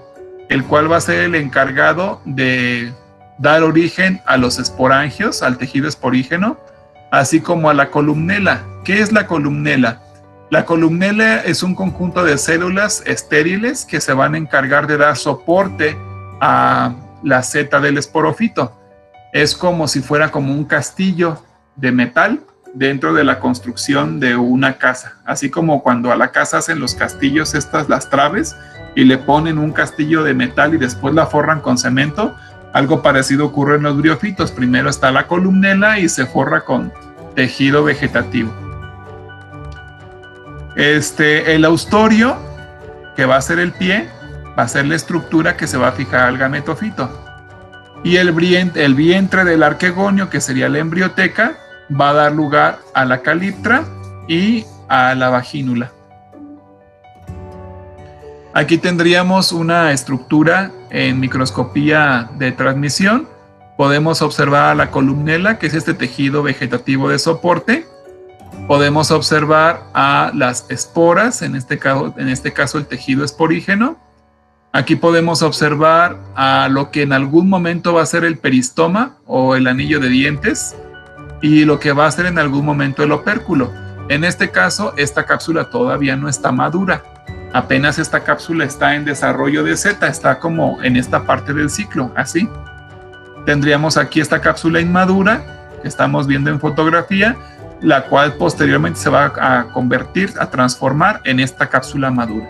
el cual va a ser el encargado de dar origen a los esporangios, al tejido esporígeno, así como a la columnela. ¿Qué es la columnela? La columnela es un conjunto de células estériles que se van a encargar de dar soporte a la seta del esporofito. Es como si fuera como un castillo de metal, dentro de la construcción de una casa, así como cuando a la casa hacen los castillos, las traves, y le ponen un castillo de metal y después la forran con cemento. Algo parecido ocurre en los briófitos. Primero está la columnela y se forra con tejido vegetativo. El austorio, que va a ser el pie, va a ser la estructura que se va a fijar al gametofito. Y el vientre del arquegonio, que sería la embrioteca, va a dar lugar a la caliptra y a la vagínula. Aquí tendríamos una estructura en microscopía de transmisión. Podemos observar a la columnela, que es este tejido vegetativo de soporte. Podemos observar a las esporas, en este caso el tejido esporígeno. Aquí podemos observar a lo que en algún momento va a ser el peristoma o el anillo de dientes, y lo que va a ser en algún momento el opérculo. En este caso, esta cápsula todavía no está madura. Apenas esta cápsula está en desarrollo de seta, está como en esta parte del ciclo, así. Tendríamos aquí esta cápsula inmadura que estamos viendo en fotografía, la cual posteriormente se va a convertir, a transformar en esta cápsula madura.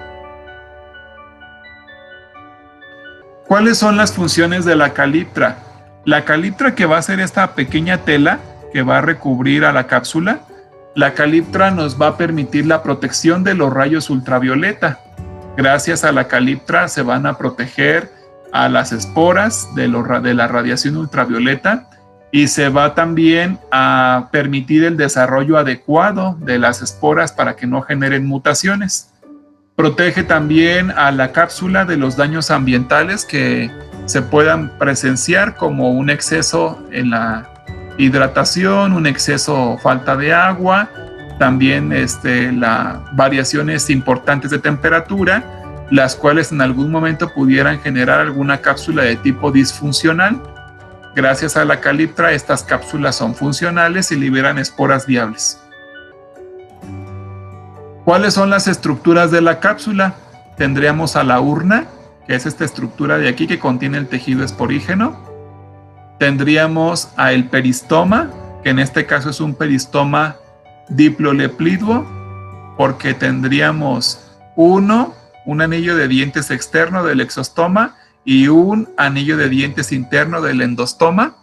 ¿Cuáles son las funciones de la caliptra? La caliptra, que va a ser esta pequeña tela que va a recubrir a la cápsula, la caliptra nos va a permitir la protección de los rayos ultravioleta. Gracias a la caliptra se van a proteger a las esporas de la radiación ultravioleta, y se va también a permitir el desarrollo adecuado de las esporas para que no generen mutaciones. Protege también a la cápsula de los daños ambientales que se puedan presenciar, como un exceso en la hidratación, un exceso o falta de agua, también variaciones importantes de temperatura, las cuales en algún momento pudieran generar alguna cápsula de tipo disfuncional. Gracias a la caliptra, estas cápsulas son funcionales y liberan esporas viables. ¿Cuáles son las estructuras de la cápsula? Tendríamos a la urna, que es esta estructura de aquí que contiene el tejido esporígeno. Tendríamos a el peristoma, que en este caso es un peristoma diplolepliduo, porque tendríamos un anillo de dientes externo del exostoma y un anillo de dientes interno del endostoma.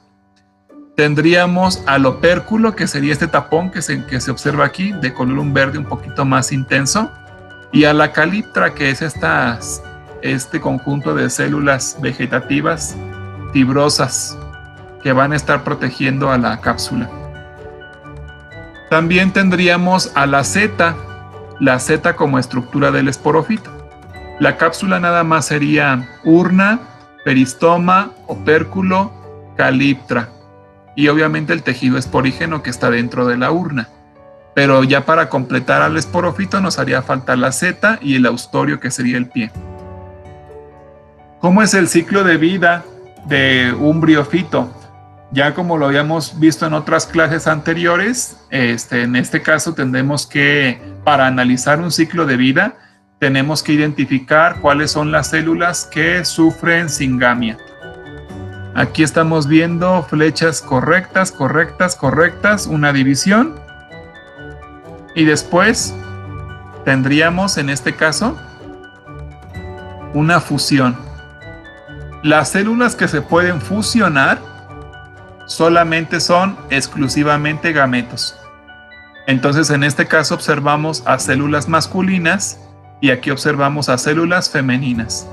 Tendríamos al opérculo, que sería este tapón que se observa aquí, de color un verde un poquito más intenso, y a la caliptra, que es este conjunto de células vegetativas fibrosas que van a estar protegiendo a la cápsula. También tendríamos a la seta como estructura del esporofito. La cápsula nada más sería urna, peristoma, opérculo, caliptra, y obviamente el tejido esporígeno que está dentro de la urna. Pero ya para completar al esporofito nos haría falta la seta y el austorio, que sería el pie. ¿Cómo es el ciclo de vida de un briófito? Ya como lo habíamos visto en otras clases anteriores, en este caso tendremos que, para analizar un ciclo de vida, tenemos que identificar cuáles son las células que sufren singamia. Aquí estamos viendo flechas correctas, una división. Y después tendríamos, en este caso, una fusión. Las células que se pueden fusionar solamente son exclusivamente gametos. Entonces, en este caso observamos a células masculinas y aquí observamos a células femeninas.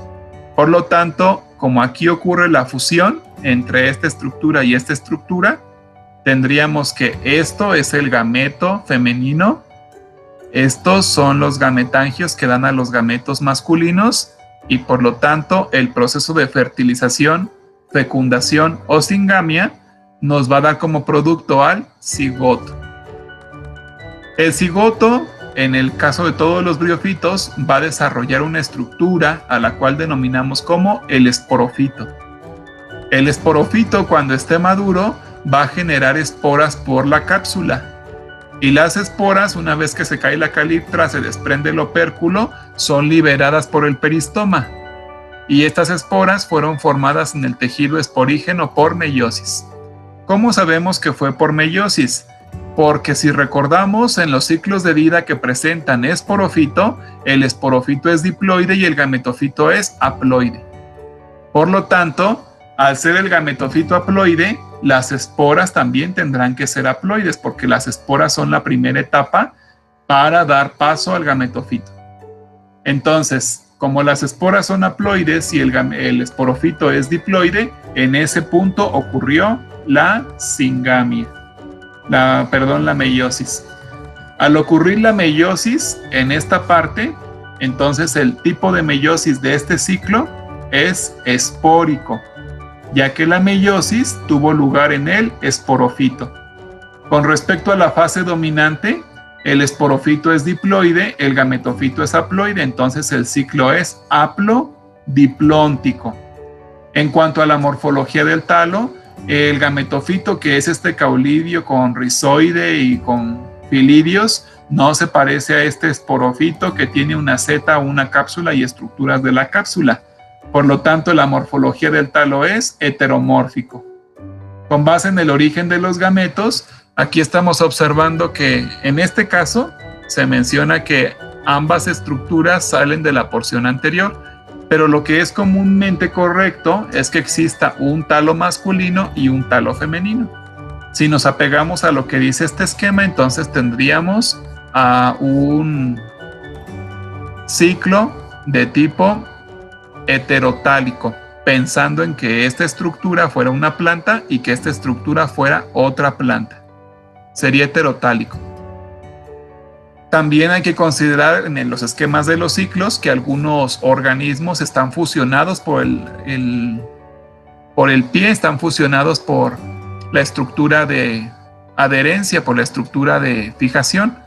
Por lo tanto, como aquí ocurre la fusión entre esta estructura y esta estructura, tendríamos que esto es el gameto femenino, estos son los gametangios que dan a los gametos masculinos, y por lo tanto el proceso de fertilización, fecundación o singamia nos va a dar como producto al cigoto. El cigoto, en el caso de todos los briófitos, va a desarrollar una estructura a la cual denominamos como el esporofito. El esporofito, cuando esté maduro, va a generar esporas por la cápsula. Y las esporas, una vez que se cae la caliptra, se desprende el opérculo, son liberadas por el peristoma. Y estas esporas fueron formadas en el tejido esporígeno por meiosis. ¿Cómo sabemos que fue por meiosis? porque si recordamos en los ciclos de vida que presentan esporofito, el esporofito es diploide y el gametofito es haploide. Por lo tanto, al ser el gametofito haploide, las esporas también tendrán que ser haploides, porque las esporas son la primera etapa para dar paso al gametofito. Entonces, como las esporas son haploides y el esporofito es diploide, en ese punto ocurrió la singamia. La meiosis. Al ocurrir la meiosis en esta parte, entonces el tipo de meiosis de este ciclo es espórico, ya que la meiosis tuvo lugar en el esporofito. Con respecto a la fase dominante, el esporofito es diploide, el gametofito es haploide, entonces el ciclo es haplodiplóntico. En cuanto a la morfología del talo, el gametofito, que es este caulidio con rizoide y con filidios, no se parece a este esporofito que tiene una seta, una cápsula y estructuras de la cápsula. Por lo tanto, la morfología del talo es heteromórfico. Con base en el origen de los gametos, aquí estamos observando que en este caso se menciona que ambas estructuras salen de la porción anterior, pero lo que es comúnmente correcto es que exista un talo masculino y un talo femenino. Si nos apegamos a lo que dice este esquema, entonces tendríamos a un ciclo de tipo heterotálico, pensando en que esta estructura fuera una planta y que esta estructura fuera otra planta. Sería heterotálico. También hay que considerar en los esquemas de los ciclos que algunos organismos están fusionados por el pie, están fusionados por la estructura de adherencia, por la estructura de fijación.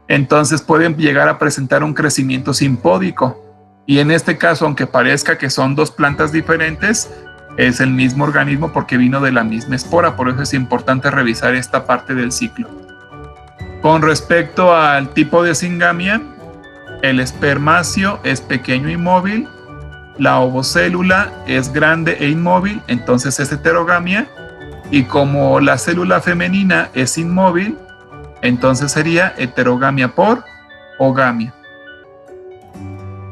Entonces pueden llegar a presentar un crecimiento simpódico. Y en este caso, aunque parezca que son dos plantas diferentes, es el mismo organismo porque vino de la misma espora. Por eso es importante revisar esta parte del ciclo. Con respecto al tipo de singamia, el espermacio es pequeño y móvil, la ovocélula es grande e inmóvil, entonces es heterogamia, y como la célula femenina es inmóvil, entonces sería heterogamia por ogamia.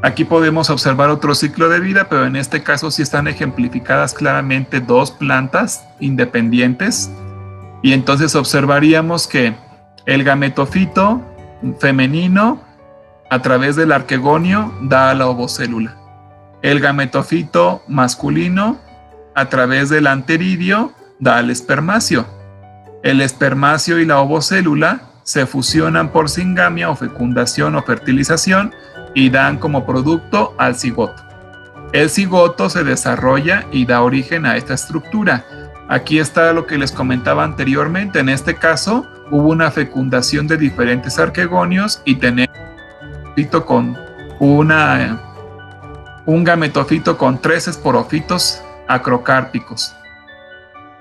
Aquí podemos observar otro ciclo de vida, pero en este caso sí están ejemplificadas claramente dos plantas independientes, y entonces observaríamos que el gametofito femenino a través del arquegonio da a la ovocélula. El gametofito masculino a través del anteridio da al espermacio. El espermacio y la ovocélula se fusionan por singamia o fecundación o fertilización y dan como producto al cigoto. El cigoto se desarrolla y da origen a esta estructura. Aquí está lo que les comentaba anteriormente. En este caso, hubo una fecundación de diferentes arquegonios y tenemos un gametofito con 3 esporofitos acrocárpicos.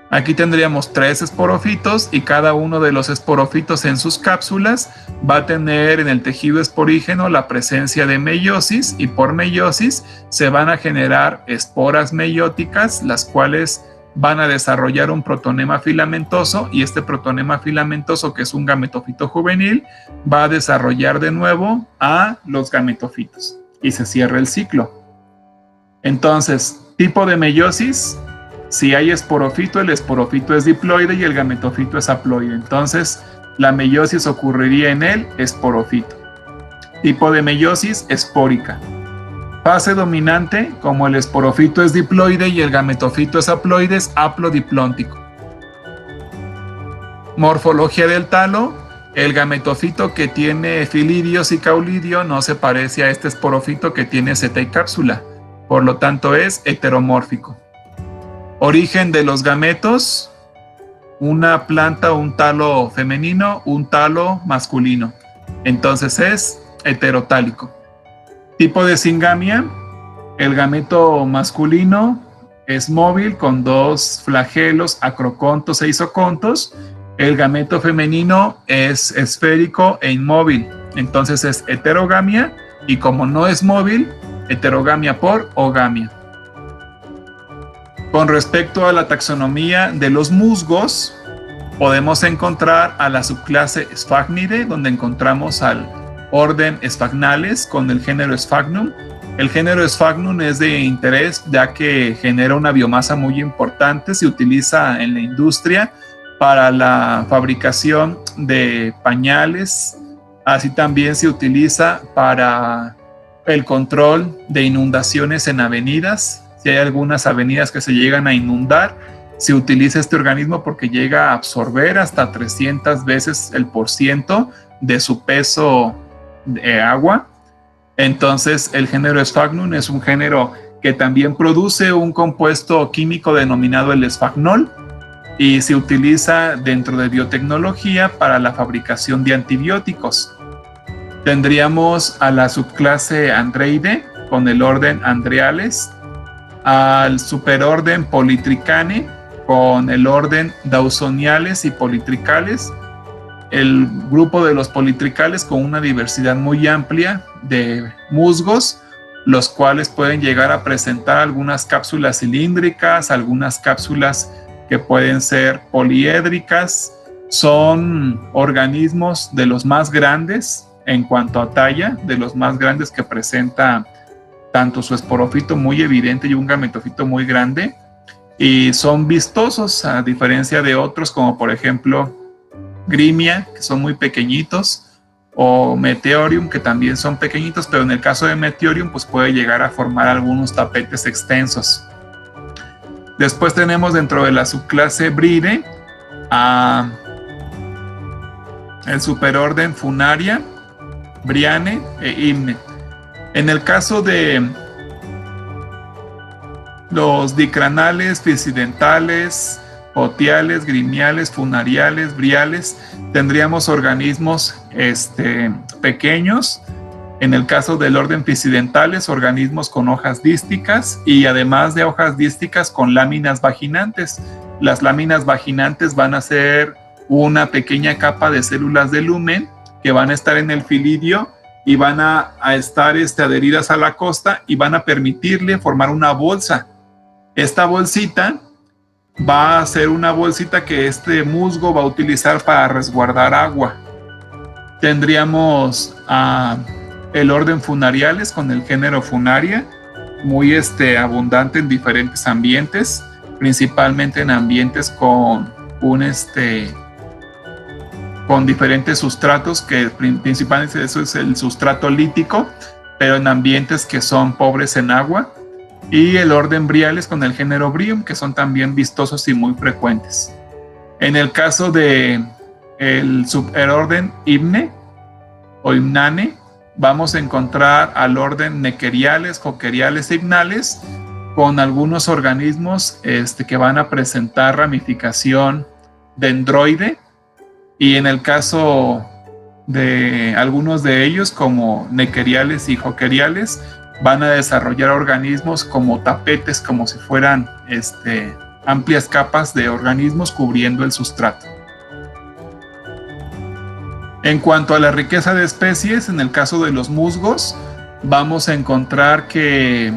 Aquí tendríamos 3 esporofitos y cada uno de los esporofitos en sus cápsulas va a tener en el tejido esporígeno la presencia de meiosis, y por meiosis se van a generar esporas meióticas, las cuales van a desarrollar un protonema filamentoso, y este protonema filamentoso, que es un gametofito juvenil, va a desarrollar de nuevo a los gametofitos y se cierra el ciclo. Entonces, tipo de meiosis: si hay esporofito, el esporofito es diploide y el gametofito es haploide. Entonces, la meiosis ocurriría en el esporofito. Tipo de meiosis: espórica. Fase dominante: como el esporofito es diploide y el gametofito es haploide, es haplodiplóntico. Morfología del talo: el gametofito que tiene filidios y caulidio no se parece a este esporofito que tiene seta y cápsula, por lo tanto es heteromórfico. Origen de los gametos: una planta, un talo femenino, un talo masculino, entonces es heterotálico. Tipo de singamia: el gameto masculino es móvil con 2 flagelos, acrocontos e isocontos. El gameto femenino es esférico e inmóvil, entonces es heterogamia, y como no es móvil, heterogamia por ogamia. Con respecto a la taxonomía de los musgos, Podemos encontrar a la subclase Sphagnide, donde encontramos al orden Sphagnales con el género Sphagnum. El género Sphagnum es de interés ya que genera una biomasa muy importante, se utiliza en la industria para la fabricación de pañales, así también se utiliza para el control de inundaciones en avenidas. Si hay algunas avenidas que se llegan a inundar, se utiliza este organismo porque llega a absorber hasta 300 veces el % de su peso de agua. Entonces, el género Sphagnum es un género que también produce un compuesto químico denominado el sphagnol y se utiliza dentro de biotecnología para la fabricación de antibióticos. Tendríamos a la subclase Andreide con el orden Andreales, al superorden Polytricane con el orden Dawsoniales y Polytricales, el grupo de los politricales con una diversidad muy amplia de musgos, los cuales pueden llegar a presentar algunas cápsulas cilíndricas, algunas cápsulas que pueden ser poliédricas. Son organismos de los más grandes en cuanto a talla, de los más grandes que presenta tanto su esporófito muy evidente y un gametofito muy grande, y son vistosos a diferencia de otros como por ejemplo Grimia, que son muy pequeñitos, o Meteorium, que también son pequeñitos, pero en el caso de Meteorium pues puede llegar a formar algunos tapetes extensos. Después tenemos dentro de la subclase Bride a el superorden Funaria, Briane e Hymne. En el caso de los dicranales, fisidentales, potiales, grimiales, funariales, briales, tendríamos organismos pequeños. En el caso del orden fisidentales, organismos con hojas dísticas y además de hojas dísticas con láminas vaginantes. Las láminas vaginantes van a ser una pequeña capa de células de lumen que van a estar en el filidio y van a estar adheridas a la costa y van a permitirle formar una bolsa. Esta bolsita va a ser una bolsita que este musgo va a utilizar para resguardar agua. Tendríamos el orden Funariales con el género Funaria, muy abundante en diferentes ambientes, principalmente en ambientes con con diferentes sustratos, que principalmente eso es el sustrato lítico, pero en ambientes que son pobres en agua. Y el orden Briales con el género Brium, que son también vistosos y muy frecuentes. En el caso de el suborden Hymne o Hymnane, vamos a encontrar al orden Nequeriales, Joqueriales e Hymnales, con algunos organismos que van a presentar ramificación dendroide, y en el caso de algunos de ellos, como Nequeriales y Joqueriales, van a desarrollar organismos como tapetes, como si fueran amplias capas de organismos cubriendo el sustrato. En cuanto a la riqueza de especies, en el caso de los musgos, vamos a encontrar que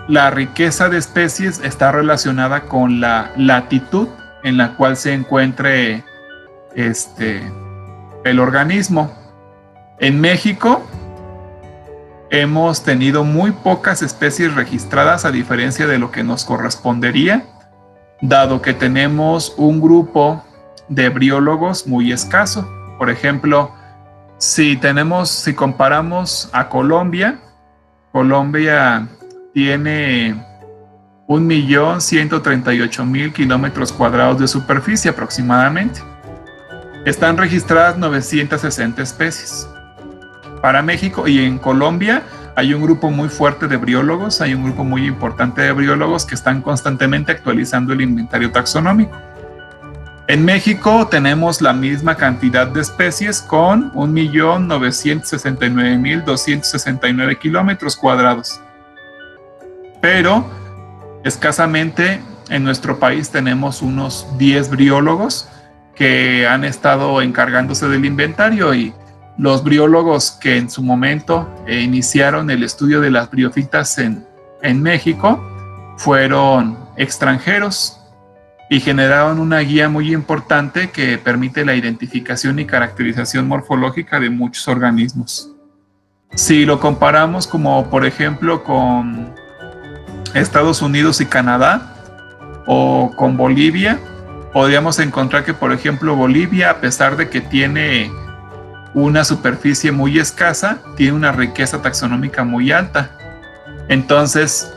la riqueza de especies está relacionada con la latitud en la cual se encuentre el organismo. En México hemos tenido muy pocas especies registradas, a diferencia de lo que nos correspondería, dado que tenemos un grupo de briólogos muy escaso. Por ejemplo, si comparamos a Colombia tiene 1.138.000 kilómetros cuadrados de superficie aproximadamente. Están registradas 960 especies. Para México y en Colombia hay un grupo muy fuerte de briólogos, hay un grupo muy importante de briólogos que están constantemente actualizando el inventario taxonómico. En México tenemos la misma cantidad de especies con 1.969.269 kilómetros cuadrados. Pero escasamente en nuestro país tenemos unos 10 briólogos que han estado encargándose del inventario, y los briólogos que en su momento iniciaron el estudio de las briofitas en México fueron extranjeros, y generaron una guía muy importante que permite la identificación y caracterización morfológica de muchos organismos. Si lo comparamos como por ejemplo con Estados Unidos y Canadá o con Bolivia, podríamos encontrar que por ejemplo Bolivia, a pesar de que tiene una superficie muy escasa, tiene una riqueza taxonómica muy alta. Entonces,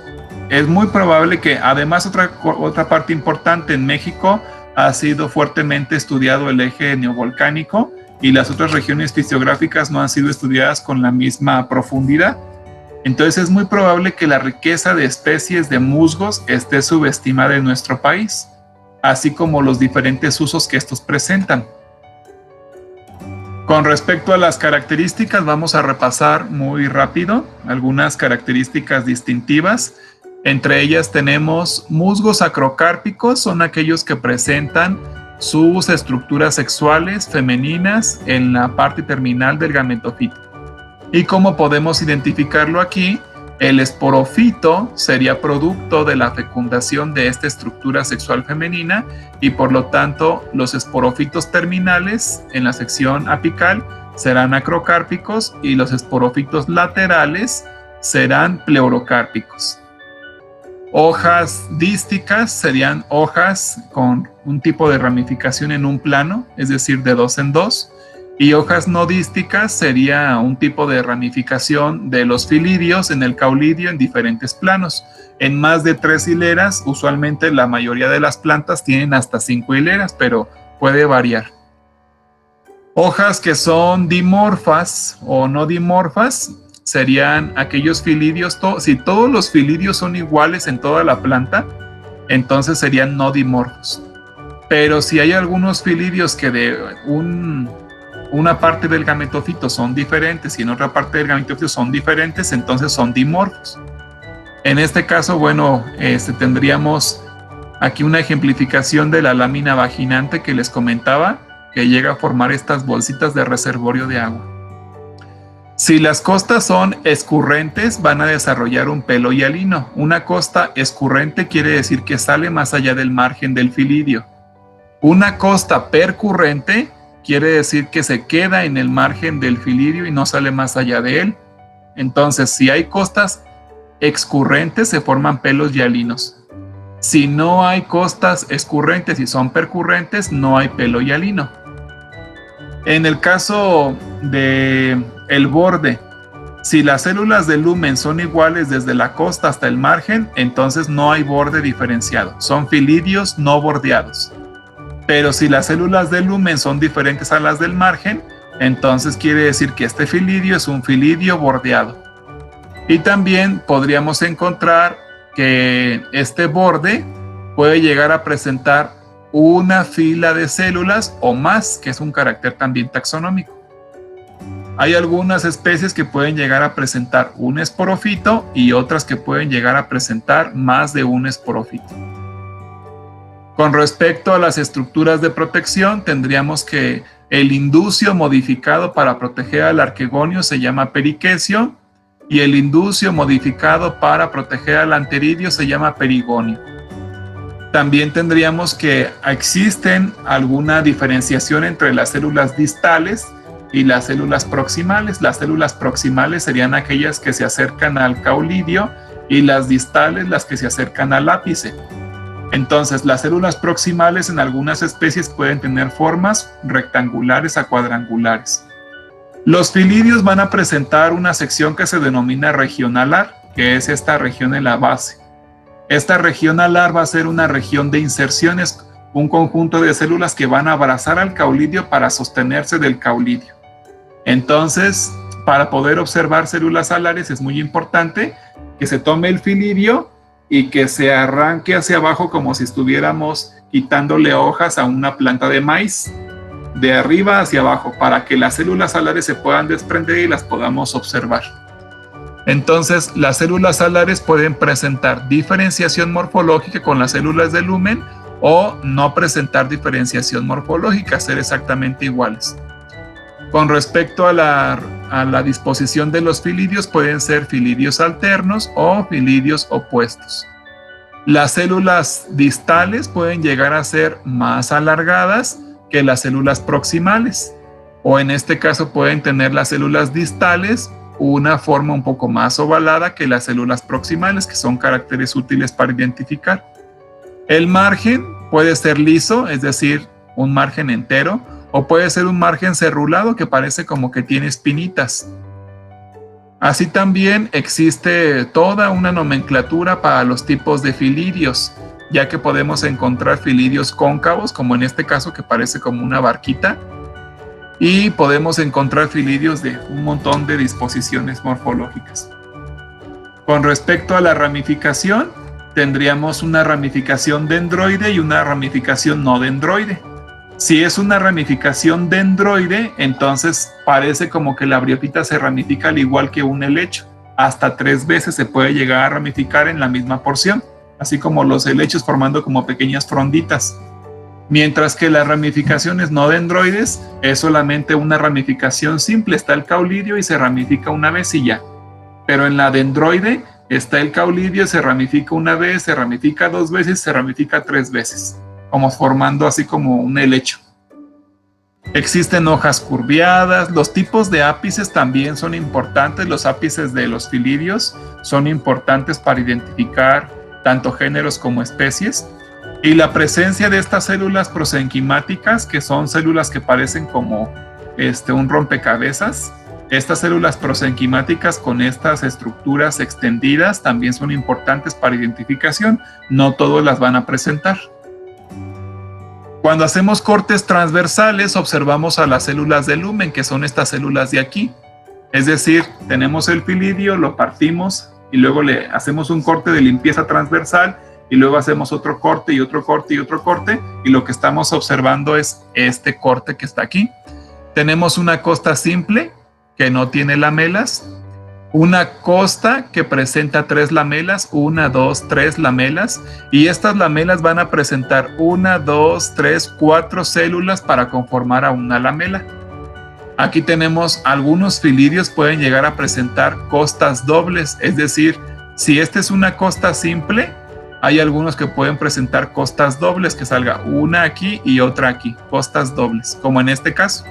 es muy probable que, además, otra parte importante, en México ha sido fuertemente estudiado el eje neovolcánico y las otras regiones fisiográficas no han sido estudiadas con la misma profundidad. Entonces es muy probable que la riqueza de especies de musgos esté subestimada en nuestro país, así como los diferentes usos que estos presentan. Con respecto a las características, vamos a repasar muy rápido algunas características distintivas. Entre ellas tenemos musgos acrocárpicos, son aquellos que presentan sus estructuras sexuales femeninas en la parte terminal del gametofito. ¿Y cómo podemos identificarlo aquí? El esporofito sería producto de la fecundación de esta estructura sexual femenina y por lo tanto los esporofitos terminales en la sección apical serán acrocárpicos y los esporofitos laterales serán pleurocárpicos. Hojas dísticas serían hojas con un tipo de ramificación en un plano, es decir, de 2 en 2. Y hojas no dísticas sería un tipo de ramificación de los filidios en el caulidio en diferentes planos. En más de 3 hileras, usualmente la mayoría de las plantas tienen hasta 5 hileras, pero puede variar. Hojas que son dimorfas o no dimorfas serían aquellos filidios, si todos los filidios son iguales en toda la planta, entonces serían no dimorfos. Pero si hay algunos filidios que de una parte del gametofito son diferentes y en otra parte del gametofito son diferentes, entonces son dimorfos. En este caso, bueno, tendríamos aquí una ejemplificación de la lámina vaginante que les comentaba, que llega a formar estas bolsitas de reservorio de agua. Si las costas son escurrentes, van a desarrollar un pelo hialino. Una costa escurrente quiere decir que sale más allá del margen del filidio. Una costa percurrente quiere decir que se queda en el margen del filidio y no sale más allá de él. Entonces, si hay costas excurrentes, se forman pelos hialinos. Si no hay costas escurrentes y son percurrentes, no hay pelo hialino. En el caso del borde, si las células del lumen son iguales desde la costa hasta el margen, entonces no hay borde diferenciado. Son filidios no bordeados. Pero si las células del lumen son diferentes a las del margen, entonces quiere decir que este filidio es un filidio bordeado. Y también podríamos encontrar que este borde puede llegar a presentar una fila de células o más, que es un carácter también taxonómico. Hay algunas especies que pueden llegar a presentar un esporofito y otras que pueden llegar a presentar más de un esporofito. Con respecto a las estructuras de protección, tendríamos que el inducio modificado para proteger al arquegonio se llama periquecio y el inducio modificado para proteger al anteridio se llama perigonio. También tendríamos que existen alguna diferenciación entre las células distales y las células proximales. Las células proximales serían aquellas que se acercan al caulidio y las distales las que se acercan al ápice. Entonces, las células proximales en algunas especies pueden tener formas rectangulares a cuadrangulares. Los filidios van a presentar una sección que se denomina región alar, que es esta región en la base. Esta región alar va a ser una región de inserciones, un conjunto de células que van a abrazar al caulidio para sostenerse del caulidio. Entonces, para poder observar células alares es muy importante que se tome el filidio y que se arranque hacia abajo como si estuviéramos quitándole hojas a una planta de maíz, de arriba hacia abajo, para que las células alares se puedan desprender y las podamos observar. Entonces, las células alares pueden presentar diferenciación morfológica con las células de lumen o no presentar diferenciación morfológica, ser exactamente iguales. Con respecto a la disposición de los filidios, pueden ser filidios alternos o filidios opuestos. Las células distales pueden llegar a ser más alargadas que las células proximales, o en este caso pueden tener las células distales una forma un poco más ovalada que las células proximales, que son caracteres útiles para identificar. El margen puede ser liso, es decir, un margen entero, o puede ser un margen cerrulado que parece como que tiene espinitas. Así también existe toda una nomenclatura para los tipos de filidios, ya que podemos encontrar filidios cóncavos, como en este caso que parece como una barquita, y podemos encontrar filidios de un montón de disposiciones morfológicas. Con respecto a la ramificación, tendríamos una ramificación dendroide y una ramificación no dendroide. Si es una ramificación dendroide, entonces parece como que la briofita se ramifica al igual que un helecho. Hasta 3 veces se puede llegar a ramificar en la misma porción, así como los helechos formando como pequeñas fronditas. Mientras que las ramificaciones no dendroides es solamente una ramificación simple, está el caulidio y se ramifica una vez y ya. Pero en la dendroide está el caulidio, se ramifica una vez, se ramifica 2 veces, se ramifica 3 veces, como formando así como un helecho. Existen hojas curviadas, los tipos de ápices también son importantes, los ápices de los filidios son importantes para identificar tanto géneros como especies. Y la presencia de estas células prosenquimáticas, que son células que parecen como un rompecabezas, estas células prosenquimáticas con estas estructuras extendidas también son importantes para identificación. No todos las van a presentar. Cuando hacemos cortes transversales, observamos a las células de lumen, que son estas células de aquí. Es decir, tenemos el filidio, lo partimos y luego le hacemos un corte de limpieza transversal y luego hacemos otro corte y otro corte y otro corte, y lo que estamos observando es este corte que está aquí. Tenemos una costa simple que no tiene lamelas, una costa que presenta 3 lamelas, 1, 2, 3 lamelas, y estas lamelas van a presentar 1, 2, 3, 4 células para conformar a una lamela. Aquí tenemos algunos filidios pueden llegar a presentar costas dobles, es decir, si esta es una costa simple, hay algunos que pueden presentar costas dobles, que salga una aquí y otra aquí, costas dobles, como en este caso.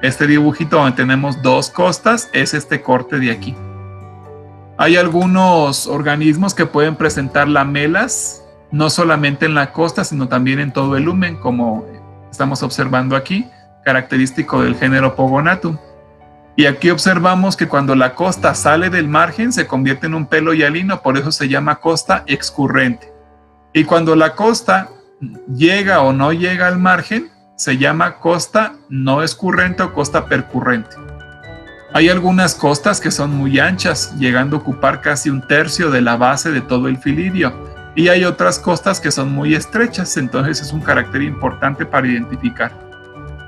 Este dibujito donde tenemos 2 costas es este corte de aquí. Hay algunos organismos que pueden presentar lamelas, no solamente en la costa, sino también en todo el lumen, como estamos observando aquí, característico del género Pogonatum. Y aquí observamos que cuando la costa sale del margen se convierte en un pelo hialino, por eso se llama costa excurrente. Y cuando la costa llega o no llega al margen, se llama costa no escurrente o costa percurrente. Hay algunas costas que son muy anchas, llegando a ocupar casi 1/3 de la base de todo el filidio. Y hay otras costas que son muy estrechas, entonces es un carácter importante para identificar.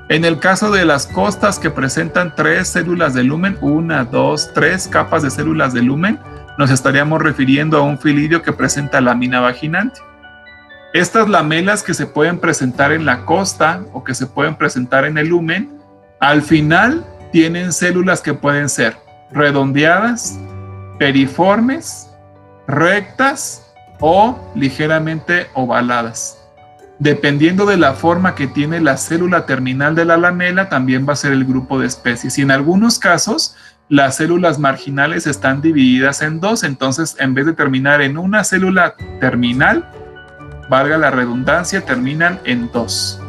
En el caso de las costas que presentan 3 células de lumen, 1, 2, 3 capas de células de lumen, nos estaríamos refiriendo a un filidio que presenta lámina vaginante. Estas lamelas que se pueden presentar en la costa o que se pueden presentar en el lumen, al final tienen células que pueden ser redondeadas, periformes, rectas o ligeramente ovaladas. Dependiendo de la forma que tiene la célula terminal de la lamela, también va a ser el grupo de especies. Y en algunos casos, las células marginales están divididas en 2. Entonces, en vez de terminar en una célula terminal, valga la redundancia, terminan en 2.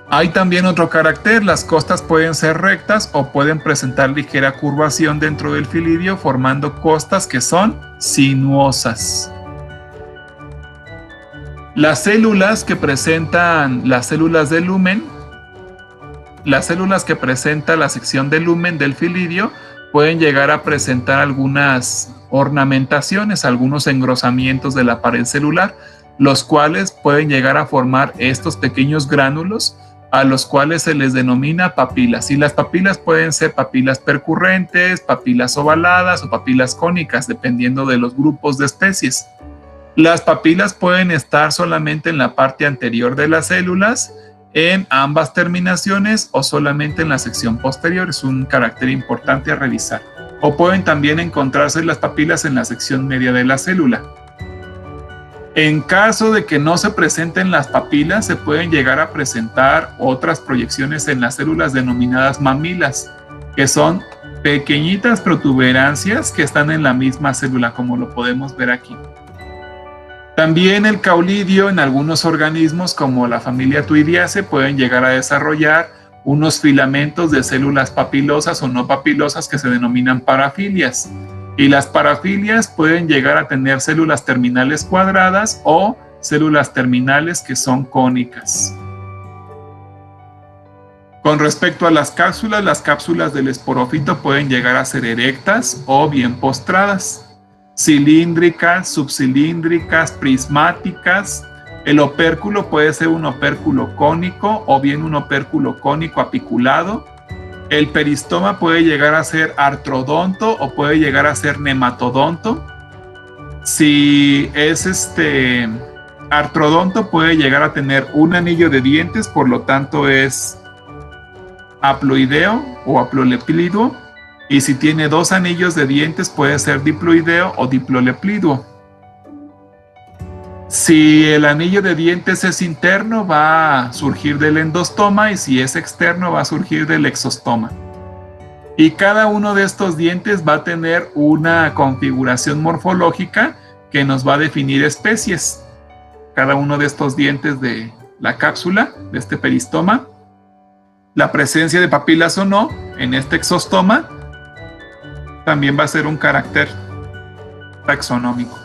Hay también otro carácter. Las costas pueden ser rectas o pueden presentar ligera curvación dentro del filidio, formando costas que son sinuosas. Las células que presentan las células de lumen, las células que presenta la sección de lumen del filidio pueden llegar a presentar algunas ornamentaciones, algunos engrosamientos de la pared celular, los cuales pueden llegar a formar estos pequeños gránulos a los cuales se les denomina papilas. Y las papilas pueden ser papilas percurrentes, papilas ovaladas o papilas cónicas, dependiendo de los grupos de especies. Las papilas pueden estar solamente en la parte anterior de las células, en ambas terminaciones o solamente en la sección posterior. Es un carácter importante a revisar. O pueden también encontrarse las papilas en la sección media de la célula. En caso de que no se presenten las papilas, se pueden llegar a presentar otras proyecciones en las células denominadas mamilas, que son pequeñitas protuberancias que están en la misma célula, como lo podemos ver aquí. También el caulidio en algunos organismos, como la familia Tuidiaceae, pueden llegar a desarrollar unos filamentos de células papilosas o no papilosas que se denominan parafilias. Y las parafilias pueden llegar a tener células terminales cuadradas o células terminales que son cónicas. Con respecto a las cápsulas del esporófito pueden llegar a ser erectas o bien postradas, cilíndricas, subcilíndricas, prismáticas. El opérculo puede ser un opérculo cónico o bien un opérculo cónico apiculado. El peristoma puede llegar a ser artrodonto o puede llegar a ser nematodonto. Si es artrodonto, puede llegar a tener un anillo de dientes, por lo tanto es haploideo o haplolepídido. Y si tiene dos anillos de dientes, puede ser diploideo o diplolepídido. Si el anillo de dientes es interno, va a surgir del endostoma, y si es externo, va a surgir del exostoma. Y cada uno de estos dientes va a tener una configuración morfológica que nos va a definir especies. Cada uno de estos dientes de la cápsula, de este peristoma, la presencia de papilas o no en este exostoma, también va a ser un carácter taxonómico.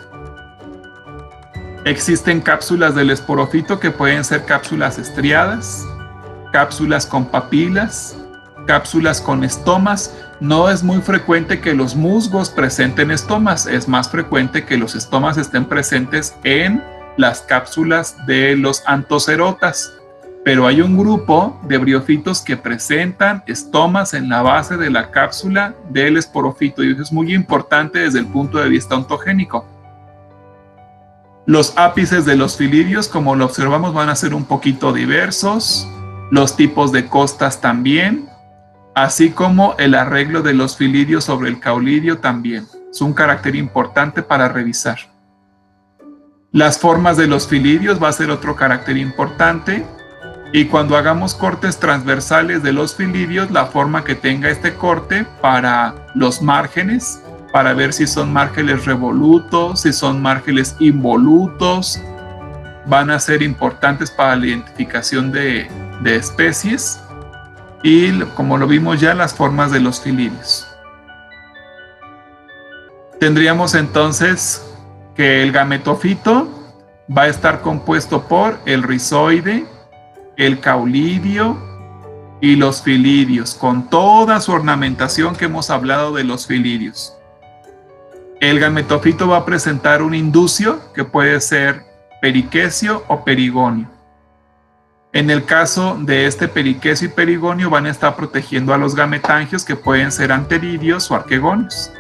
Existen cápsulas del esporófito que pueden ser cápsulas estriadas, cápsulas con papilas, cápsulas con estomas. No es muy frecuente que los musgos presenten estomas, es más frecuente que los estomas estén presentes en las cápsulas de los anthocerotas. Pero hay un grupo de briófitos que presentan estomas en la base de la cápsula del esporófito, y eso es muy importante desde el punto de vista ontogénico. Los ápices de los filidios, como lo observamos, van a ser un poquito diversos, los tipos de costas también, así como el arreglo de los filidios sobre el caulidio también. Es un carácter importante para revisar. Las formas de los filidios va a ser otro carácter importante, y cuando hagamos cortes transversales de los filidios, la forma que tenga este corte para los márgenes, para ver si son márgenes revolutos, si son márgenes involutos, van a ser importantes para la identificación de especies. Y como lo vimos ya, las formas de los filidios. Tendríamos entonces que el gametofito va a estar compuesto por el rizoide, el caulidio y los filidios, con toda su ornamentación que hemos hablado de los filidios. El gametofito va a presentar un inducio que puede ser periquecio o perigonio. En el caso de este periquecio y perigonio van a estar protegiendo a los gametangios, que pueden ser anteridios o arquegonios.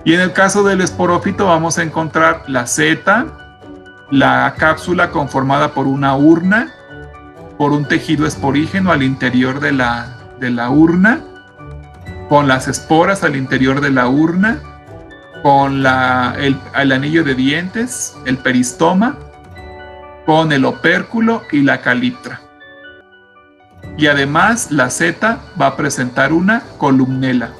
Y en el caso del esporófito vamos a encontrar la seta, la cápsula conformada por una urna, por un tejido esporígeno al interior de la urna, con las esporas al interior de la urna, con el anillo de dientes, el peristoma, con el opérculo y la caliptra. Y además la seta va a presentar una columnela.